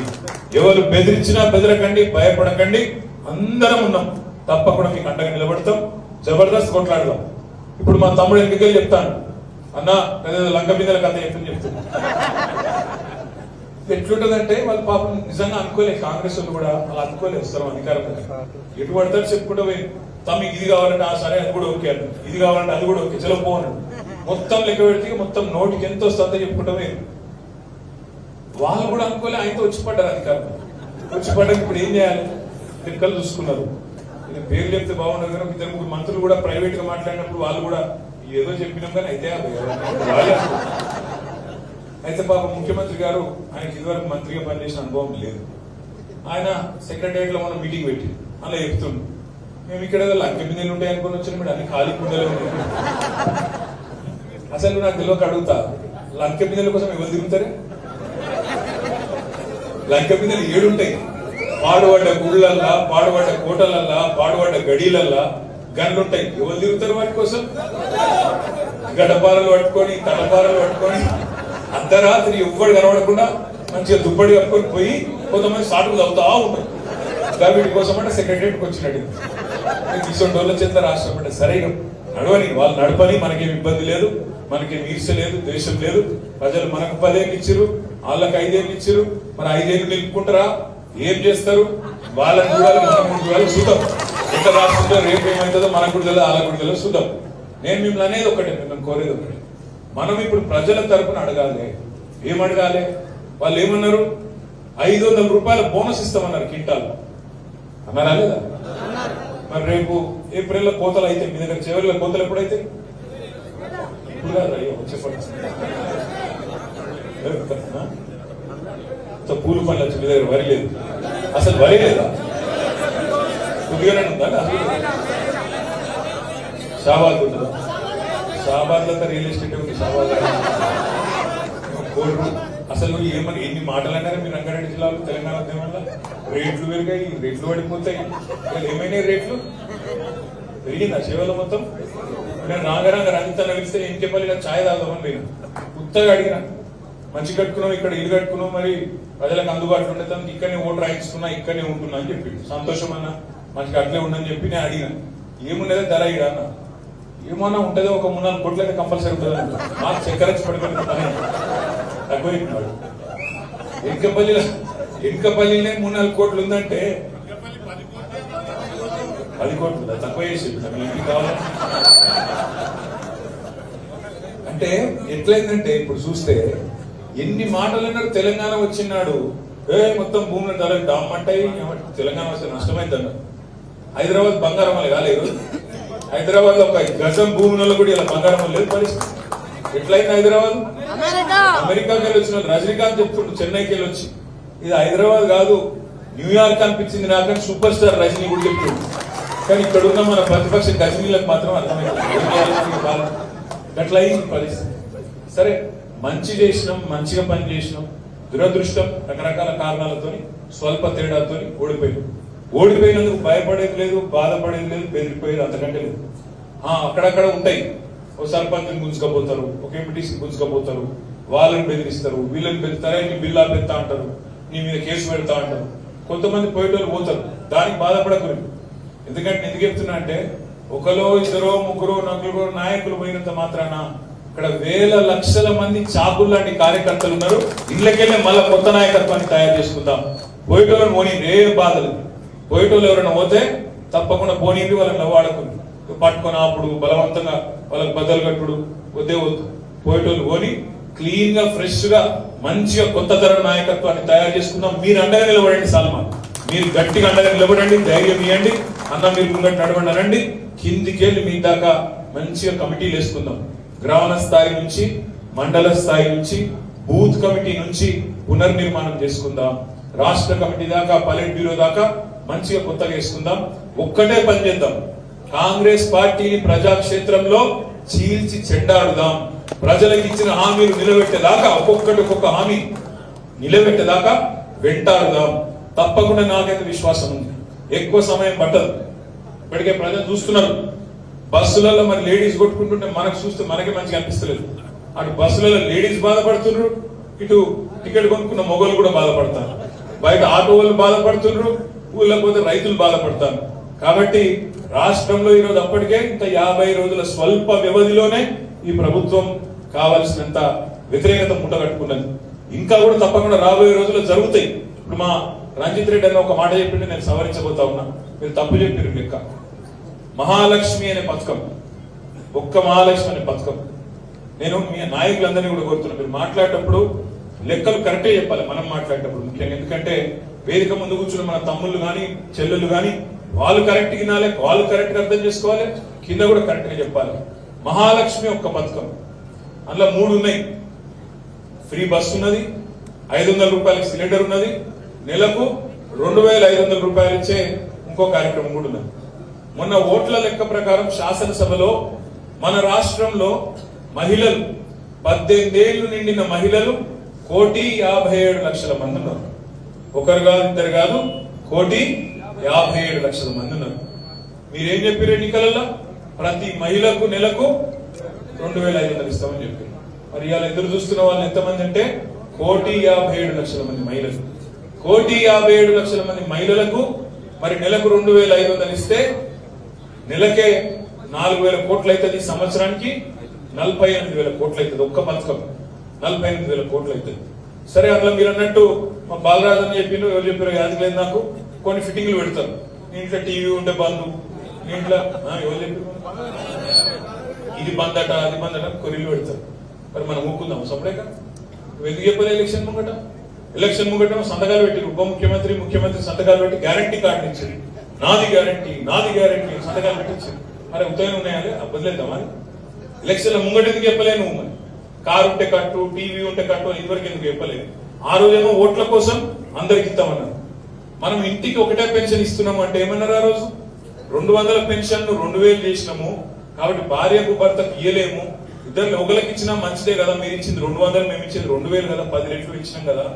ఎవరు బెదిరించినా బెదరకండి, భయపడకండి. అందరం ఉన్నాం. తప్పకుండా మీకు అండగా నిలబడతాం. జబర్దస్త్ కొట్లాడదాం. ఇప్పుడు మా తమ్ముడు ఎన్నికలు చెప్తాను, అన్న లంక మీద కథ చెప్తున్నా. ఎట్లుంటదంటే వాళ్ళు పాపం నిజంగా అనుకోలేదు. కాంగ్రెస్ వాళ్ళు కూడా అలా అనుకోలేదు. వస్తారు అధికారం ఎటు పడతారు చెప్పుకుంటూ పోయి తమకి ఇది కావాలంటే సరే అది కూడా ఓకే అన్నాడు, ఇది కావాలంటే అది కూడా ఓకే, చలో పోన్నాడు. మొత్తం లెక్క పెడితే మొత్తం నోటికి ఎంత వస్తుందో చెప్పుకుంటూ పోయి వాళ్ళు కూడా అనుకోలే. ఆయనతో వచ్చి పడ్డారు అధికారం. వచ్చి పడ్డాక ఇప్పుడు ఏం చేయాలి? లెక్కలు చూసుకున్నారు. నేను పేరు చెప్తే బాగుండదు కానీ 2-3 మంత్రులు కూడా ప్రైవేట్ గా మాట్లాడినప్పుడు వాళ్ళు కూడా ఏదో చెప్పినాం కానీ అయితే పాప ముఖ్యమంత్రి గారు ఆయనకి ఇదివరకు మంత్రిగా పనిచేసిన అనుభవం లేదు. ఆయన సెక్రటరియట్ లో మనం మీటింగ్ పెట్టి అలా చెప్తుండు, మేము ఇక్కడ లంక బిందెలు ఉంటాయి అనుకుని వచ్చిన మీరు అన్ని ఖాళీ కుండలే ఉన్నాయి. అసలు నాకు తెలియక అడుగుతా, లంక బిందెల కోసం ఎవరు తిరుగుతారు? లంక బిందెలు 7 ఉంటాయి. పాడుపడ్డ గుళ్ళల్లా, పాడుపడ్డ కోటలల్లా, పాడుపడ్డ గడీలల్లా గన్లుంటాయి. ఎవరు తిరుగుతారు వాటి కోసం? గడపారలు పట్టుకొని, తడపారలు పట్టుకొని అర్ధరాత్రి ఎవ్వడు కనబడకుండా మంచిగా దుప్పటి కప్పుకొని పోయి కొంతమంది సాటులు అవుతా ఉంటారు. వీటి కోసం అంటే సెక్రటరీకి వచ్చినట్టు తీసుకొని రోజుల చేత రాష్ట్రం అంటే సరిగా నడవని, వాళ్ళు నడపని, మనకేం ఇబ్బంది లేదు, మనకేం ఈర్ష లేదు, ద్వేషం లేదు. ప్రజలు మనకు 10 ఏళ్ళు ఇచ్చిరు, వాళ్ళకి 5 ఏళ్ళు ఇచ్చిరు. మన 5 ఏళ్ళు నిలుపుకుంటారా? ఏం చేస్తారు? వాళ్ళని చూడాలి, మనం కూడా చూడాలి. చూద్దాం ఎంత రాష్ట్రంలో రేపు ఏమవుతుందో మనకు కూడా తెలియదు, వాళ్ళకు కూడా తెలియదు. చూద్దాం. నేను మిమ్మల్ని అనేది ఒకటే, మిమ్మల్ని కోరేది ఒకటి, మనం ఇప్పుడు ప్రజల తరపున అడగాలి. ఏం అడగాలి? వాళ్ళు ఏమన్నారు? 500 రూపాయల బోనస్ ఇస్తామన్నారు కింటాలు అన్నారా లేదా? మరి రేపు ఏప్రిల్లో కోతలు అయితే మీ దగ్గర చివరిలో కోతలు ఎప్పుడైతే? ఇప్పుడు కాదు, అయ్యో చెప్పండి. పూలు పనులు వచ్చి మీ దగ్గర వరి లేదు, అసలు వరి లేదా? కొద్దిగానే ఉందా? షాబాద్ ఉంటుందా? షాబాద్ లో రియల్ ఎస్టేట్ ఉంది. షాబాద్ కోర్టు అసలు ఏమని ఎన్ని మాటలు అన్నారా మీరు? రంగారెడ్డి జిల్లాలో తెలంగాణ ఉద్యమంలో రేట్లు పెరిగాయి, రేట్లు పడిపోతాయి. ఏమైనా రేట్లు పెరిగిందా సేవలో మొత్తం? నేను రాంగరంగ రంజిత నడిస్తే ఇంకెప్పటి నాకు ఛాయ్ తాగుదామని నేను ఉత్తగా అడిగిన. మంచి కట్టుకున్నాం, ఇక్కడ ఇల్లు కట్టుకున్నాం, మరి ప్రజలకు అందుబాటులో ఉండే తనకి ఇక్కడనే ఓటు రాయించుకున్నా, ఇక్కడనే ఉంటున్నా అని చెప్పి సంతోషం అన్న, మంచిగా అట్లే ఉండని చెప్పి నేను అడిగిన. ఏముండేదో ధర ఇడ అన్న, ఏమన్నా ఉంటుందో ఒక 3-4 కోట్లు అయితే కంపల్సరీ ఉంటుంది. మాకు చక్కెర పడిపోయిన తక్కువ చెప్పినాడు. ఎన్కపల్లినే 3-4 కోట్లు ఉందంటే 10 కోట్లు తక్కువ చేసి ఎంపీ కావాలి అంటే ఎట్లయిందంటే ఇప్పుడు చూస్తే ఎన్ని మాటలు అన్నారు. తెలంగాణ వచ్చినాడు మొత్తం భూముల ధరలు డామ్మంటాయి, తెలంగాణ వస్తే నష్టమైంది అన్నారు. హైదరాబాద్ బంగారం వల్ల కాలేదు. హైదరాబాద్ లో ఒక గజం భూములలో కూడా ఇలా బంగారం లేదు పరిస్థితి. ఎట్లయింది హైదరాబాద్? అమెరికాకి వెళ్ళి వచ్చిన రజనీకాంత్ చెప్తుండ్రు చెన్నైకి వెళ్ళి వచ్చి, ఇది హైదరాబాద్ కాదు న్యూయార్క్ అనిపించింది నాకు, సూపర్ స్టార్ రజనీ కూడా చెప్తుండ్రు. కానీ ఇక్కడ ఉన్న మన ప్రతిపక్ష గజనీలకు మాత్రం అర్థమైంది. అట్లా అయింది పరిస్థితి. సరే మంచి చేసినాం, మంచిగా పని చేసినాం, దురదృష్టం రకరకాల కారణాలతో స్వల్ప తేడాతో ఓడిపోయినందుకు భయపడేది లేదు, బాధపడేది లేదు, బెదిరిపోయేది అంతకంటే లేదు. అక్కడక్కడ ఉంటాయి. ఓ సర్పంచ్ని గుంజుకపోతారు, ఒక ఎంపీటీసీ గుంజుకపోతారు, వాళ్ళని బెదిరిస్తారు, వీళ్ళని బెదిరిస్తారా, నీ బిల్లా పెడతా అంటారు, నీ మీద కేసు పెడతా అంటారు. కొంతమంది పోయేటోళ్ళు పోతారు, దానికి బాధపడకూడదు. ఎందుకంటే ఎందుకు చెప్తున్నా అంటే ఒకరో ఇద్దరో ముగ్గురో నలుగురో నాయకులు పోయినంత మాత్రాన ఇక్కడ వేల లక్షల మంది చాకులు లాంటి కార్యకర్తలు ఉన్నారు. ఇళ్ళకెళ్ళి మళ్ళీ కొత్త నాయకత్వాన్ని తయారు చేసుకుందాం. పోయేటోళ్ళని పోనీ ఏం బాధలు. పోయేటోళ్ళు ఎవరైనా పోతే తప్పకుండా పోనీంది, వాళ్ళని నవ్వాడకుండా పట్టుకొని అప్పుడు బలవంతంగా వాళ్ళకి బద్దలు కట్టుడు వద్దే వద్దు. పోయేటోళ్ళు పోని క్లీన్ గా ఫ్రెష్ గా మంచిగా కొత్త తరం నాయకత్వాన్ని తయారు చేసుకుందాం. మీరు అండగా నిలబడండి సల్మాన్, మీరు గట్టిగా అండగా నిలబడండి, ధైర్యం ఇవ్వండి అన్న, మీరు ముంగట్టు నడవండి అనండి. కిందికి వెళ్ళి మీ దాకా మంచిగా కమిటీలు వేసుకుందాం. గ్రామ స్థాయి నుంచి మండల స్థాయి నుంచి బూత్ కమిటీ నుంచి పునర్నిర్మాణం చేసుకుందాం. రాష్ట్ర కమిటీ దాకా పల్లెట్ బ్యూరో దాకా మంచిగా కొత్తగా వేసుకుందాం. ఒక్కటే పని చేద్దాం, కాంగ్రెస్ పార్టీని ప్రజాక్షేత్రంలో చీల్చి చెండాడుదాం. ప్రజలకు ఇచ్చిన హామీలు నిలబెట్టేదాకా ఒక్కొక్క హామీ నిలబెట్టేదాకా వెంటాడుదాం. తప్పకుండా నాకైతే విశ్వాసం ఉంది. ఎక్కువ సమయం పట్టదు. ఇప్పటికే ప్రజలు చూస్తున్నారు. బస్సులలో మరి లేడీస్ కొట్టుకుంటుంటే మనకు చూస్తే మనకే మంచిగా అనిపిస్తలేదు. అటు బస్సులలో లేడీస్ బాధపడుతున్నారు, ఇటు టికెట్ కొనుక్కున్న మొగోళ్ళు కూడా బాధపడతారు, బయట ఆటో వాళ్ళు బాధపడుతున్నారు, ఊళ్ళో పోతే రైతులు బాధపడతారు. కాబట్టి రాష్ట్రంలో ఈరోజు అప్పటికే ఇంత 50 రోజుల స్వల్ప వ్యవధిలోనే ఈ ప్రభుత్వం కావలసినంత వ్యతిరేకత ముట్టగట్టుకున్నది. ఇంకా కూడా తప్పకుండా రాబోయే రోజుల్లో జరుగుతాయి. ఇప్పుడు మా రంజిత్ రెడ్డి అన్న ఒక మాట చెప్పింది, నేను సవరించబోతా ఉన్నా. మీరు తప్పు చెప్పారు. లెక్క మహాలక్ష్మి అనే పథకం, ఒక్క మహాలక్ష్మి అనే పథకం. నేను మీ నాయకులందరినీ కూడా కోరుతున్నా, మీరు మాట్లాడేటప్పుడు లెక్కలు కరెక్టే చెప్పాలి. మనం మాట్లాడేటప్పుడు ముఖ్యంగా, ఎందుకంటే వేదిక ముందు కూర్చున్న మన తమ్ముళ్ళు కానీ చెల్లెళ్ళు కానీ వాళ్ళు కరెక్ట్ వినాలి, వాళ్ళు కరెక్ట్ గా అర్థం చేసుకోవాలి, కింద కూడా కరెక్ట్ గా చెప్పాలి. మహాలక్ష్మి ఒక్క పథకం, అందులో 3 ఉన్నాయి. ఫ్రీ బస్ ఉన్నది, 500 రూపాయలకి సిలిండర్ ఉన్నది, నెలకు 2500 రూపాయలు ఇచ్చే ఇంకో కార్యక్రమం కూడా ఉన్నది. మొన్న ఓట్ల లెక్క ప్రకారం శాసనసభలో మన రాష్ట్రంలో మహిళలు 18 ఏళ్లు నిండిన మహిళలు 1,57,00,000 మంది ఉన్నారు. ఒకరు కాదు, ఇద్దరు కాదు, 1,57,00,000 మంది ఉన్నారు. మీరేం చెప్పారు ఎన్నికలలో? ప్రతి మహిళకు నెలకు 2,500 ఇస్తామని చెప్పారు. మరి ఇవాళ ఎదురు చూస్తున్న వాళ్ళు ఎంతమంది అంటే 1,57,00,000 మంది మహిళలు. 1,57,00,000 మంది మహిళలకు మరి నెలకు 2,500 ఇస్తే నెలకే 4,000 కోట్లు అవుతుంది. సంవత్సరానికి 48,000 కోట్లు అవుతుంది. ఒక్క పథకం 48,000 కోట్లు అవుతుంది. సరే, అందులో మీరు అన్నట్టు మా బాలరాజు అని చెప్పిండు, ఎవరు చెప్పారో యాదకి లేదు నాకు, కొన్ని ఫిట్టింగ్లు పెడతారు. ఇంట్లో టీవీ ఉంటే బంధు, ఇంట్లో ఎవరు చెప్పారు ఇది బందట అది బందట కొరిలు పెడతారు. మరి మనం ఊకుందాం సపరేక. ఎందుకు చెప్పలే ఎలక్షన్ ముంగట సంతకాలు పెట్టి ఉప ముఖ్యమంత్రి ముఖ్యమంత్రి సంతకాలు పెట్టి గ్యారంటీ కార్డు ఇచ్చారు. నాది గ్యారంటీ సంతకాలు పెట్టించారు. మరి ఉత్తరం ఉన్నాయాలి బదిలేద్దాం. మరి ఎలక్షన్ల ముంగట ఎందుకు చెప్పలే నువ్వు? మరి కారు ఉంటే కట్టు, టీవీ ఉంటే కట్టు అని ఇదివరకు ఎందుకు చెప్పలేదు? ఆ రోజేమో ఓట్ల కోసం అందరికి ఇస్తామన్నారు. మనం ఇంటికి ఒకటే పెన్షన్ ఇస్తున్నాము అంటే ఏమన్నారు? ఆ రోజు 200 పెన్షన్ 2,000 చేసినాము కాబట్టి భార్యకు భర్తకు ఇయ్యలేము, ఇద్దరు ఒకరికి ఇచ్చినా మంచిదే కదా, మీరు ఇచ్చింది 200 మేము ఇచ్చింది 2,000 కదా, 10 రెట్లు ఇచ్చినాం కదా,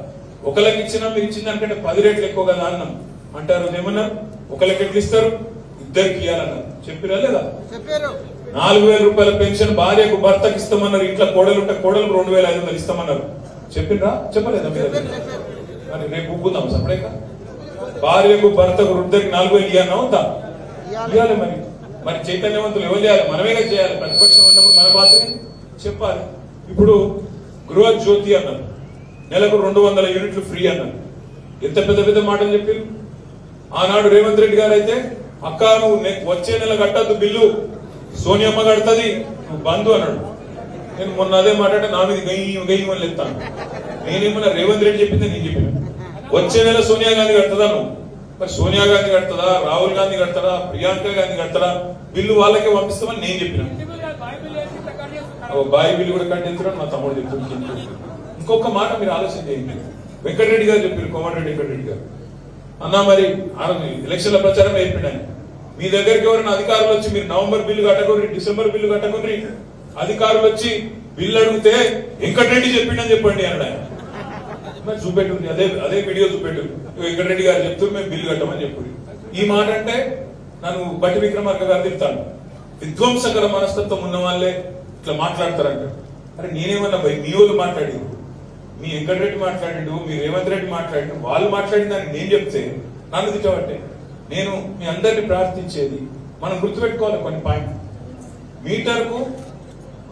ఒకరికి ఇచ్చినా మీరు ఇచ్చిన దానికంటే 10 రెట్లు ఎక్కువ కదా అన్నాం. అంటే ఆ రోజు ఏమన్నారు? ఒకరికి ఎట్లు ఇస్తారు, ఇద్దరికి ఇవ్వాలన్నారు. చెప్పిరా లేదా? 4,000 రూపాయల పెన్షన్ భార్యకు భర్తకు ఇస్తామన్నారు. ఇంట్లో కోడలు ఉంటే కోడలకు 2,500 ఇస్తామన్నారు. చెప్పిండ్రా? చెప్పలేదా మీరు? మరి రేపు ఒప్పుకుందాం సపరేక. భార్యకు భర్తకు ఇద్దరికి 4,000 ఇవ్వన్నా ఉందా? ఇవ్వాలి. మరి చైతన్యవంతులు ఎవరు చేయాలి? మనమే చేయాలి. ప్రతిపక్షం ఉన్నప్పుడు మన బాధ్యత చెప్పాలి. ఇప్పుడు గృహ జ్యోతి అన్నారు, నెలకు 200 యూనిట్లు ఫ్రీ అన్నారు. ఎంత పెద్ద పెద్ద మాటలు చెప్పారు. ఆనాడు రేవంత్ రెడ్డి గారు అయితే అక్క నువ్వు వచ్చే నెల కట్టద్దు బిల్లు, సోనియమ్మ కడుతుంది, నువ్వు బంధు అన్నాడు. నేను మొన్న అదే మాట్లాడితే నా మీద గయ్యమని ఎత్తాను. నేనేమన్నా రేవంత్ రెడ్డి చెప్పింది నేను చెప్పిన, వచ్చే నెల సోనియా గాంధీ కడుతుందా నువ్వు? మరి సోనియా గాంధీ కడుతుందా, రాహుల్ గాంధీ కడతారా, ప్రియాంక గాంధీ కడతారా? బిల్లు వాళ్ళకే పంపిస్తామని నేను చెప్పిన. బాయి బిల్లు కూడా కట్టేస్తున్నాడు మా తమ్ముడు చెప్తుంది. ఇంకొక మాట మీరు ఆలోచన చేయండి. వెంకటరెడ్డి గారు చెప్పారు, కోమటిరెడ్డి వెంకటరెడ్డి గారు అన్నా, మరి ఎలక్షన్ల ప్రచారం అయిపోయినాయి, మీ దగ్గరికి ఎవరైనా అధికారులు వచ్చి మీరు నవంబర్ బిల్లు కట్టకూడదు, డిసెంబర్ బిల్లు కట్టకూడదు, అధికారులు వచ్చి బిల్లు అడిగితే వెంకటరెడ్డి చెప్పిండని చెప్పండి అన్నాడు ఆయన. మరి చూపెట్టు, అదే వీడియో చూపెట్టు, వెంకటరెడ్డి గారు చెప్తూ మేము బిల్లు కట్టమని చెప్పు. ఈ మాట అంటే నన్ను బట్టి విక్రమార్క గారు చెప్తాను, విధ్వంసకర మనస్తత్వం ఉన్న వాళ్ళే ఇట్లా మాట్లాడతారంట. అరే నేనేమన్నా భయ్, మీ వాళ్ళు మాట్లాడి, మీ వెంకటరెడ్డి మాట్లాడిండు, మీ రేవంత్ రెడ్డి మాట్లాడిండు, వాళ్ళు మాట్లాడిన దాన్ని నేను చెప్తే నన్ను తిట్టబట్టే. నేను మీ అందరినీ ప్రార్థించేది, మనం గుర్తుపెట్టుకోవాలి కొన్ని పాయింట్. మీటర్కు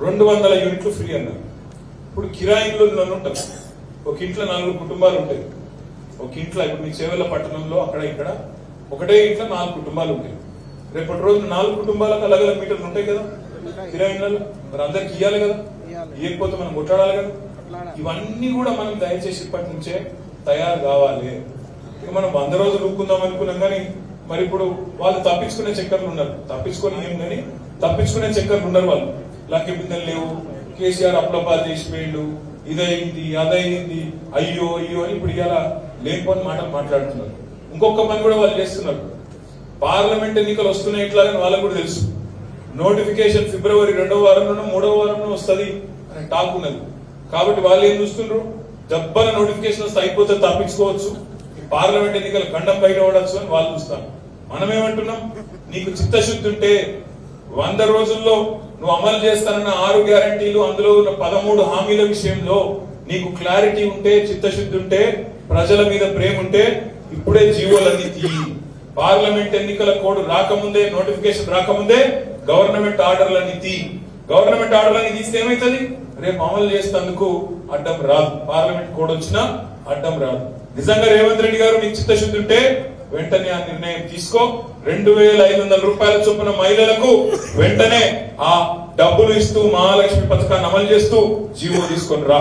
200 యూనిట్లు ఫ్రీ అన్నారు. ఇప్పుడు కిరాయిలో ఉంటారు, ఒక ఇంట్లో 4 కుటుంబాలు ఉంటాయి. ఒక ఇంట్లో ఇప్పుడు మీ చేవెళ్ళ పట్టణంలో అక్కడ ఇక్కడ ఒకటే ఇంట్లో 4 కుటుంబాలు ఉంటాయి. రేపటి రోజు 4 కుటుంబాలకు అలగల మీటర్లు ఉంటాయి కదా కిరాయిలలో, మరి అందరికి ఇవ్వాలి కదా, ఇవ్వకపోతే మనం కొట్లాడాలి కదా. ఇవన్నీ కూడా మనం దయచేసి ఇప్పటి నుంచే తయారు కావాలి. ఇక మనం 100 రోజులు ఊరుకుందాం అనుకున్నాం కానీ మరి ఇప్పుడు వాళ్ళు తప్పించుకునే చక్కర్లు ఉన్నారు. తప్పించుకొని ఏం కానీ తప్పించుకునే చక్కర్లు ఉన్నారు వాళ్ళు. లక్కీ బిందెలు లేవు, కేసీఆర్ అప్లపాలు చేసిపోయిండు, ఇదైంది అదైంది, అయ్యో అయ్యో అని ఇప్పుడు ఇలా లేనిపోని మాటలు మాట్లాడుతున్నారు. ఇంకొక పని కూడా వాళ్ళు చేస్తున్నారు. పార్లమెంట్ ఎన్నికలు వస్తున్నాయి ఇట్లాగని వాళ్ళకు కూడా తెలుసు. నోటిఫికేషన్ ఫిబ్రవరి 2వ వారంలోనూ 3వ వారంలో వస్తుంది అని టాక్ ఉన్నది. కాబట్టి వాళ్ళు ఏం చూస్తున్నారు, దబ్బన నోటిఫికేషన్ వస్తే అయిపోతే తప్పించుకోవచ్చు, పార్లమెంట్ ఎన్నికలు గండం బయట పడవచ్చు అని వాళ్ళు చూస్తాను. మనం ఏమంటున్నాం, నీకు చిత్తశుద్ధి ఉంటే 100 రోజుల్లో నువ్వు అమలు చేస్తానన్న 6 గ్యారంటీలు, అందులో ఉన్న 13 హామీల విషయంలో నీకు క్లారిటీ ఉంటే, చిత్తశుద్ధి ఉంటే, ప్రజల మీద ప్రేమ ఉంటే ఇప్పుడే జీవోలన్నీ తీయి. పార్లమెంట్ ఎన్నికల కోడ్ రాకముందే, నోటిఫికేషన్ రాకముందే గవర్నమెంట్ ఆర్డర్లన్నీ తీ. గవర్నమెంట్ ఆర్డర్లన్నీ తీస్తే ఏమైతుంది, రేపు అమలు చేసేందుకు అడ్డం రాదు. పార్లమెంట్ కోడ్ వచ్చినా అడ్డం రాదు. నిజంగా రేవంత్ రెడ్డి గారు నీకు చిత్తశుద్ధి ఉంటే వెంటనే ఆ నిర్ణయం తీసుకో. 2500 రూపాయల చొప్పున మహిళలకు వెంటనే ఆ డబ్బులు ఇస్తూ మహాలక్ష్మి పథకాన్ని అమలు చేస్తూ జీవో తీసుకొని రా.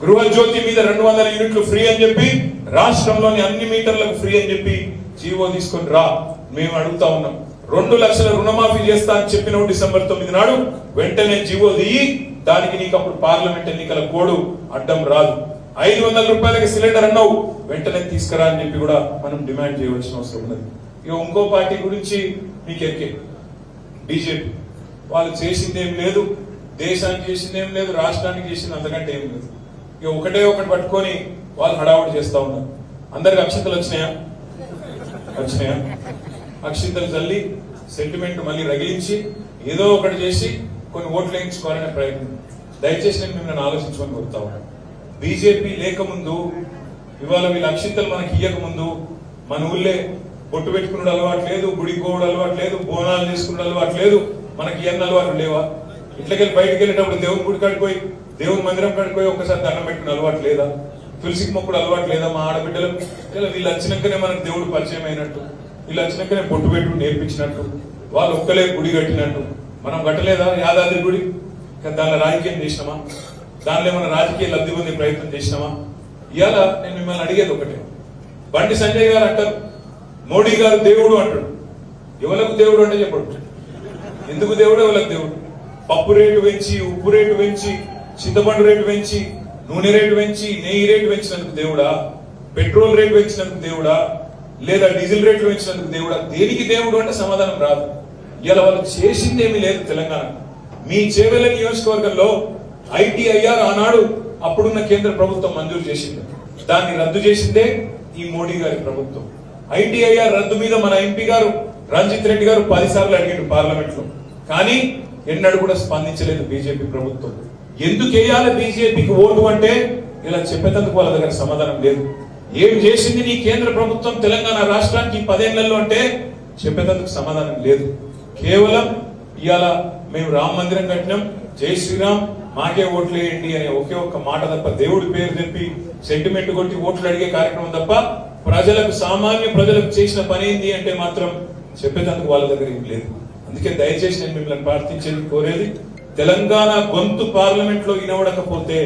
గృహజ్యోతి మీద 200 యూనిట్లు ఫ్రీ అని చెప్పి, రాష్ట్రంలోని అన్ని మీటర్లకు ఫ్రీ అని చెప్పి జీవో తీసుకొని రా. మేము అడుగుతా ఉన్నాం, 2 లక్షల రుణమాఫీ చేస్తా అని చెప్పిన డిసెంబర్ 9 నాడు వెంటనే జీవో దిగి, దానికి నీకు అప్పుడు పార్లమెంట్ ఎన్నికల కోడ్ అడ్డం రాదు. 500 రూపాయలకి సిలిండర్ అన్నావు, వెంటనే తీసుకురా అని చెప్పి కూడా మనం డిమాండ్ చేయవలసిన అవసరం ఉన్నది. ఇక ఇంకో పార్టీ గురించి మీకు ఎక్కే, బీజేపీ. వాళ్ళు చేసిందేం లేదు, దేశానికి చేసిందేం లేదు, రాష్ట్రానికి చేసింది అంతకంటే ఏం లేదు. ఇక ఒకటి పట్టుకొని వాళ్ళు హడావుడి చేస్తా ఉన్నారు. అందరికి అక్షింతలు వచ్చినాయా? అక్షింతలు చల్లి సెంటిమెంట్ మళ్ళీ రగిలించి ఏదో ఒకటి చేసి కొన్ని ఓట్లు వేయించుకోవాలనే ప్రయత్నం. దయచేసి నేను మిమ్మల్ని ఆలోచించుకొని కోరుతా ఉన్నాను. బీజేపీ లేకముందు, ఇవాళ వీళ్ళ అక్షింతలు మనకి ఇయ్యక ముందు మన ఊళ్ళే బొట్టు పెట్టుకునే అలవాటు లేదు, గుడి కోవడం అలవాటు లేదు, బోనాలు చేసుకునే అలవాటు లేదు. మనకి ఎన్ని అలవాటు లేవా? ఇట్లకెళ్ళి బయటకు వెళ్ళేటప్పుడు దేవుని గుడి కడిపోయి, దేవుని మందిరం కడిపోయి ఒక్కసారి దండం పెట్టుకునే అలవాటు లేదా? తులసికి మొక్కుడు అలవాటు లేదా మా ఆడబిడ్డలు? ఇలా వీళ్ళు వచ్చినాకనే మనకు దేవుడు పరిచయం అయినట్టు, వీళ్ళు వచ్చినాకనే బొట్టు పెట్టు నేర్పించినట్టు, వాళ్ళు ఒక్కలే గుడి కట్టినట్టు. మనం కట్టలేదా యాదాద్రి గుడి? దానిలో రాజకీయం చేసినామా? దానిలో ఏమైనా రాజకీయ లబ్ధి పొందే ప్రయత్నం చేసినామా? ఇవాళ నేను మిమ్మల్ని అడిగేది ఒకటే. బండి సంజయ్ గారు అంటారు మోడీ గారు దేవుడు అంటాడు. ఎవరికి దేవుడు అంటే చెప్పడు. ఎందుకు దేవుడు, ఎవరికి దేవుడు? పప్పు రేటు పెంచి, ఉప్పు రేటు పెంచి, చింతపండు రేటు పెంచి, నూనె రేటు పెంచి, నెయ్యి రేటు పెంచినందుకు దేవుడా? పెట్రోల్ రేటు పెంచినందుకు దేవుడా? లేదా డీజిల్ రేట్లు పెంచినందుకు దేవుడా? దేనికి దేవుడు అంటే సమాధానం రాదు. ఇలా వాళ్ళు చేసిందేమీ లేదు. తెలంగాణ మీ చేవెళ్ళ నియోజకవర్గంలో ITIR ఆనాడు అప్పుడున్న కేంద్ర ప్రభుత్వం మంజూరు చేసింది. దాన్ని రద్దు చేసిందే ఈ మోడీ గారి ప్రభుత్వం. ITIR రద్దు మీద మన ఎంపీ గారు రంజిత్ రెడ్డి గారు 10 సార్లు అడిగాడు పార్లమెంట్ లో, కానీ ఎన్నడూ కూడా స్పందించలేదు బీజేపీ ప్రభుత్వం. ఎందుకు వేయాలి బీజేపీకి ఓటు అంటే ఇలా చెప్పేందుకు వాళ్ళ దగ్గర సమాధానం లేదు. ఏం చేసింది నీ కేంద్ర ప్రభుత్వం తెలంగాణ రాష్ట్రానికి 10 ఏళ్లలో అంటే చెప్పేందుకు సమాధానం లేదు. కేవలం ఇవాళ మేము రామ మందిరం కట్టినాం, జై శ్రీరామ్, మాకే ఓట్లు వేయండి అనే ఒకే ఒక్క మాట తప్ప, దేవుడి పేరు చెప్పి సెంటిమెంట్ కొట్టి ఓట్లు అడిగే కార్యక్రమం తప్ప, ప్రజలకు, సామాన్య ప్రజలకు చేసిన పని ఏంది అంటే మాత్రం చెప్పేందుకు వాళ్ళ దగ్గర ఏం లేదు. అందుకే దయచేసి నేను మిమ్మల్ని ప్రార్థించేది కోరేది, తెలంగాణ గొంతు పార్లమెంట్ లో వినవడకపోతే,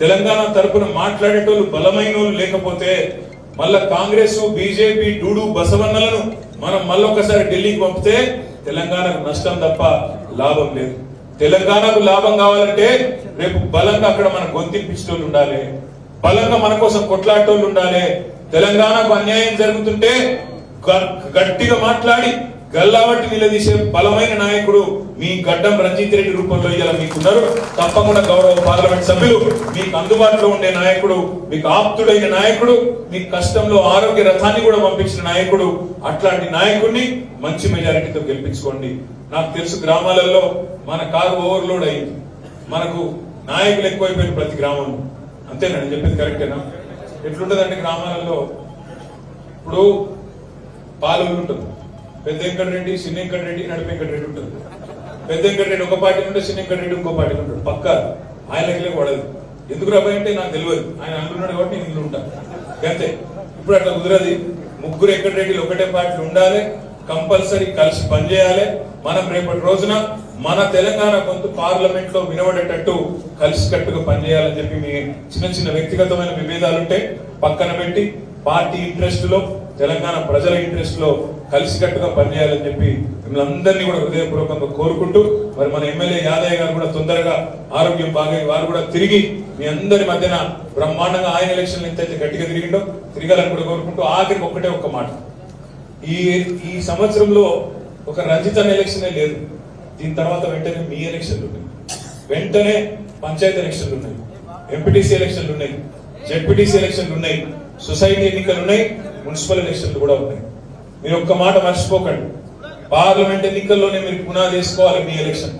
తెలంగాణ తరపున మాట్లాడేటోళ్ళు బలమైన వాళ్ళు లేకపోతే, మళ్ళా కాంగ్రెస్ బీజేపీ డూడు బసవన్నలను మనం మళ్ళొకసారి ఢిల్లీకి పంపితే తెలంగాణకు నష్టం తప్ప లాభం లేదు. తెలంగాణకు లాభం కావాలంటే రేపు బలంగా అక్కడ మన గొంతింపించేటోళ్ళు ఉండాలి, బలంగా మన కోసం కొట్లాడేటోళ్ళు ఉండాలి. తెలంగాణకు అన్యాయం జరుగుతుంటే గట్టిగా మాట్లాడి గల్లావట్టి నిలదీసే బలమైన నాయకుడు మీ గడ్డం రంజిత్ రెడ్డి రూపంలో ఇలా మీకున్నారు. తప్పకుండా గౌరవ పార్లమెంట్ సభ్యులు, మీకు అందుబాటులో ఉండే నాయకుడు, మీకు ఆప్తుడైన నాయకుడు, మీ కష్టంలో ఆరోగ్య రథాన్ని కూడా పంపించిన నాయకుడు. అట్లాంటి నాయకుడిని మంచి మెజారిటీతో గెలిపించుకోండి. నాకు తెలుసు గ్రామాలలో మన కారు ఓవర్లోడ్ అయింది, మనకు నాయకులు ఎక్కువైపోయిన ప్రతి గ్రామంలో. అంతేనా నేను చెప్పింది కరెక్టేనా? ఎట్లుంటదంటే గ్రామాలలో ఇప్పుడు పాలూరు ఉంటుంది, పెద్ద వెంకటరెడ్డి, చిన్న వెంకటరెడ్డి, నడుపు వెంకటరెడ్డి ఉంటుంది. పెద్ద వెంకటరెడ్డి ఒక పార్టీ ఉంటే చిన్న వెంకటరెడ్డి ఇంకో పార్టీ ఉంటాడు. పక్క ఆయనకి పడదు. ఎందుకు రాబోయే అంటే నాకు తెలియదు, ఆయన అంటున్నాడు కాబట్టి నేను ఇంట్లో ఉంటాను అంతే. ఇప్పుడు అట్లా కుదరది. ముగ్గురు వెంకటరెడ్డిలు ఒకటే పార్టీ ఉండాలి, కంపల్సరీ కలిసి పనిచేయాలి. మనం రేపటి రోజున మన తెలంగాణ గొంతు పార్లమెంట్ లో వినబడేటట్టు కలిసికట్టుగా పనిచేయాలని చెప్పి మీ చిన్న చిన్న వ్యక్తిగతమైన విభేదాలుంటే పక్కన పెట్టి పార్టీ ఇంట్రెస్ట్ లో, తెలంగాణ ప్రజల ఇంట్రెస్ట్ లో కలిసికట్టుగా పనిచేయాలని చెప్పి మిమ్మల్ని అందరినీ కూడా హృదయపూర్వకంగా కోరుకుంటూ, మరి మన ఎమ్మెల్యే యాదయ్య గారు కూడా తొందరగా ఆరోగ్యం బాగా వారు కూడా తిరిగి మీ అందరి మధ్యన బ్రహ్మాండంగా ఆయన ఎలక్షన్ ఎంతైతే గట్టిగా తిరిగిండో తిరగాలని కూడా కోరుకుంటూ, ఆఖరికి ఒక్కటే ఒక్క మాట, ఈ సంవత్సరంలో ఒక రంజిత్ ఎలక్షన్ లేదు. దీని తర్వాత వెంటనే మీ ఎలక్షన్లు ఉన్నాయి, వెంటనే పంచాయతీ ఎలక్షన్లు ఉన్నాయి, ఎంపీటీసీ ఎలక్షన్లు ఉన్నాయి, జెడ్పీటీసీ ఎలక్షన్లు ఉన్నాయి, సొసైటీ ఎన్నికలు ఉన్నాయి, మున్సిపల్ ఎలక్షన్లు కూడా ఉన్నాయి. మీరు ఒక్క మాట మర్చిపోకండి, పార్లమెంట్ ఎన్నికల్లోనే మీరు పునాది వేసుకోవాలి మీ ఎలక్షన్.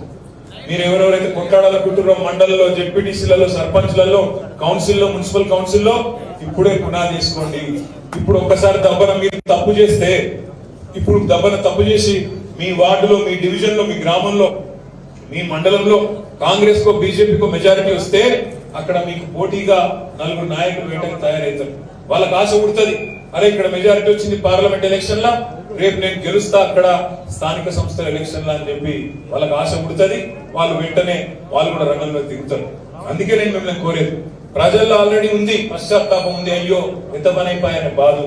మీరు ఎవరెవరైతే కొట్లాడాలనుకుంటున్నారో మండలంలో, జెడ్పీటీసీలలో, సర్పంచ్లలో, కౌన్సిల్లో, మున్సిపల్ కౌన్సిల్లో ఇప్పుడే పునాది వేసుకోండి. ఇప్పుడు ఒక్కసారి దబ్బన మీరు తప్పు చేస్తే, ఇప్పుడు దబ్బన తప్పు చేసి మీ వార్డులో, మీ డివిజన్ లో, మీ గ్రామంలో, మీ మండలంలో కాంగ్రెస్ కో బీజేపీకో మెజారిటీ వస్తే అక్కడ మీకు పోటీగా నలుగురు నాయకులు వెంటనే తయారవుతారు. వాళ్ళకి ఆశ పుడుతుంది, అరే ఇక్కడ మెజారిటీ వచ్చింది పార్లమెంట్ ఎలక్షన్ లా, రేపు నేను గెలుస్తా అక్కడ స్థానిక సంస్థల ఎలక్షన్ లా అని చెప్పి వాళ్ళకి ఆశ పుడుతుంది. వాళ్ళు వెంటనే వాళ్ళు కూడా రంగంలో దిగుతారు. అందుకే నేను మిమ్మల్ని కోరేది, ప్రజల్లో ఆల్రెడీ ఉంది పశ్చాత్తాపం ఉంది, అయ్యో ఎంత పని అయిపోయాయనే బాధ.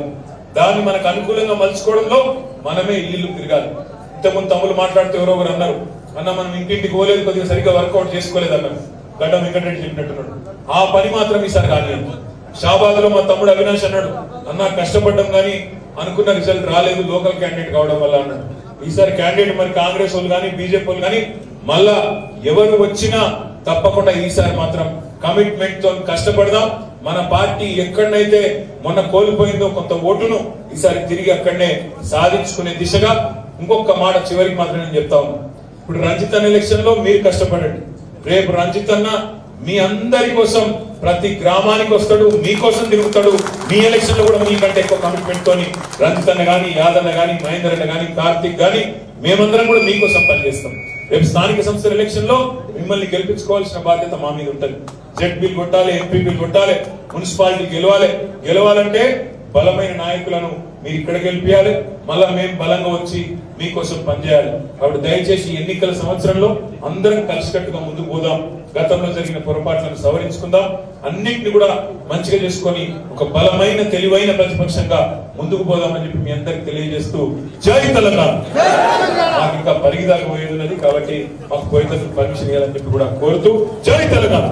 దాన్ని మనకు అనుకూలంగా మలుచుకోవడంలో మనమే ఇల్లు తిరగాలి. ఇంతకుముందు తమ్ములు మాట్లాడితే ఎవరో ఒకరు అన్నారు, అన్న మనం ఇంటింటికి పోలేదు, కొద్దిగా సరిగ్గా వర్కౌట్ చేసుకోలేదు అన్నారు. గడ్డం వెంకటరెడ్డి చెప్పినట్టున్నాడు, ఆ పని మాత్రం ఈసారి కానివ్వండి. షాబాద్ లో మా తమ్ముడు అవినాష్ అన్నాడు, అన్న కష్టపడ్డం కానీ అనుకున్న రిజల్ట్ రాలేదు లోకల్ క్యాండిడేట్ కావడం వల్ల అన్నాడు. ఈసారి క్యాండిడేట్ మరి కాంగ్రెస్ వాళ్ళు కానీ బీజేపీ వాళ్ళు కానీ మళ్ళా ఎవరు వచ్చినా తప్పకుండా ఈసారి మాత్రం కమిట్మెంట్ తో కష్టపడదాం. మన పార్టీ ఎక్కడనైతే మొన్న కోల్పోయిందో కొంత ఓటును ఈసారి తిరిగి అక్కడనే సాధించుకునే దిశగా. ఇంకొక మాట చివరికి మాత్రం నేను చెప్తా ఉన్నా, ఇప్పుడు రంజిత్ అన్న ఎలక్షన్ లో మీరు కష్టపడండి, రేపు రంజిత్ అన్న మీ అందరి కోసం ప్రతి గ్రామానికి వస్తాడు, మీకోసం తిరుగుతాడు. మీ ఎలక్షన్ లో కూడా మీకంటే ఎక్కువ కమిట్మెంట్ తోని రంజిత్ అన్న గాని, యాదన్న గాని, మహేందర్ అన్న గాని, కార్తిక్ గాని మేమందరం కూడా మీకోసం పనిచేస్తాం. రేపు స్థానిక సంస్థల ఎలక్షన్ లో మిమ్మల్ని గెలిపించుకోవాల్సిన బాధ్యత మా మీద ఉంటుంది. జెడ్పీలు కొట్టాలి, ఎంపీపీలు కొట్టాలి, మున్సిపాలిటీ గెలవాలంటే బలమైన నాయకులను మీరు ఇక్కడ గెలిపియాలి, మళ్ళా మేము బలంగా వచ్చి మీకోసం పనిచేయాలి. కాబట్టి దయచేసి ఎన్నికల సంవత్సరంలో అందరం కలిసికట్టుగా ముందుకు పోదాం, గతంలో జరిగిన పొరపాట్లను సవరించుకుందాం, అన్నింటిని కూడా మంచిగా చేసుకొని ఒక బలమైన తెలివైన ప్రతిపక్షంగా ముందుకు పోదామని చెప్పి మీ అందరికి తెలియజేస్తూ జై తెలంగాణ. మాకు ఇంకా పరిగిదాకా పోయేది ఉన్నది కాబట్టి మాకు పోయేందుకు పర్మిషన్ ఇవ్వాలని చెప్పి కూడా కోరుతూ జై తెలంగాణ.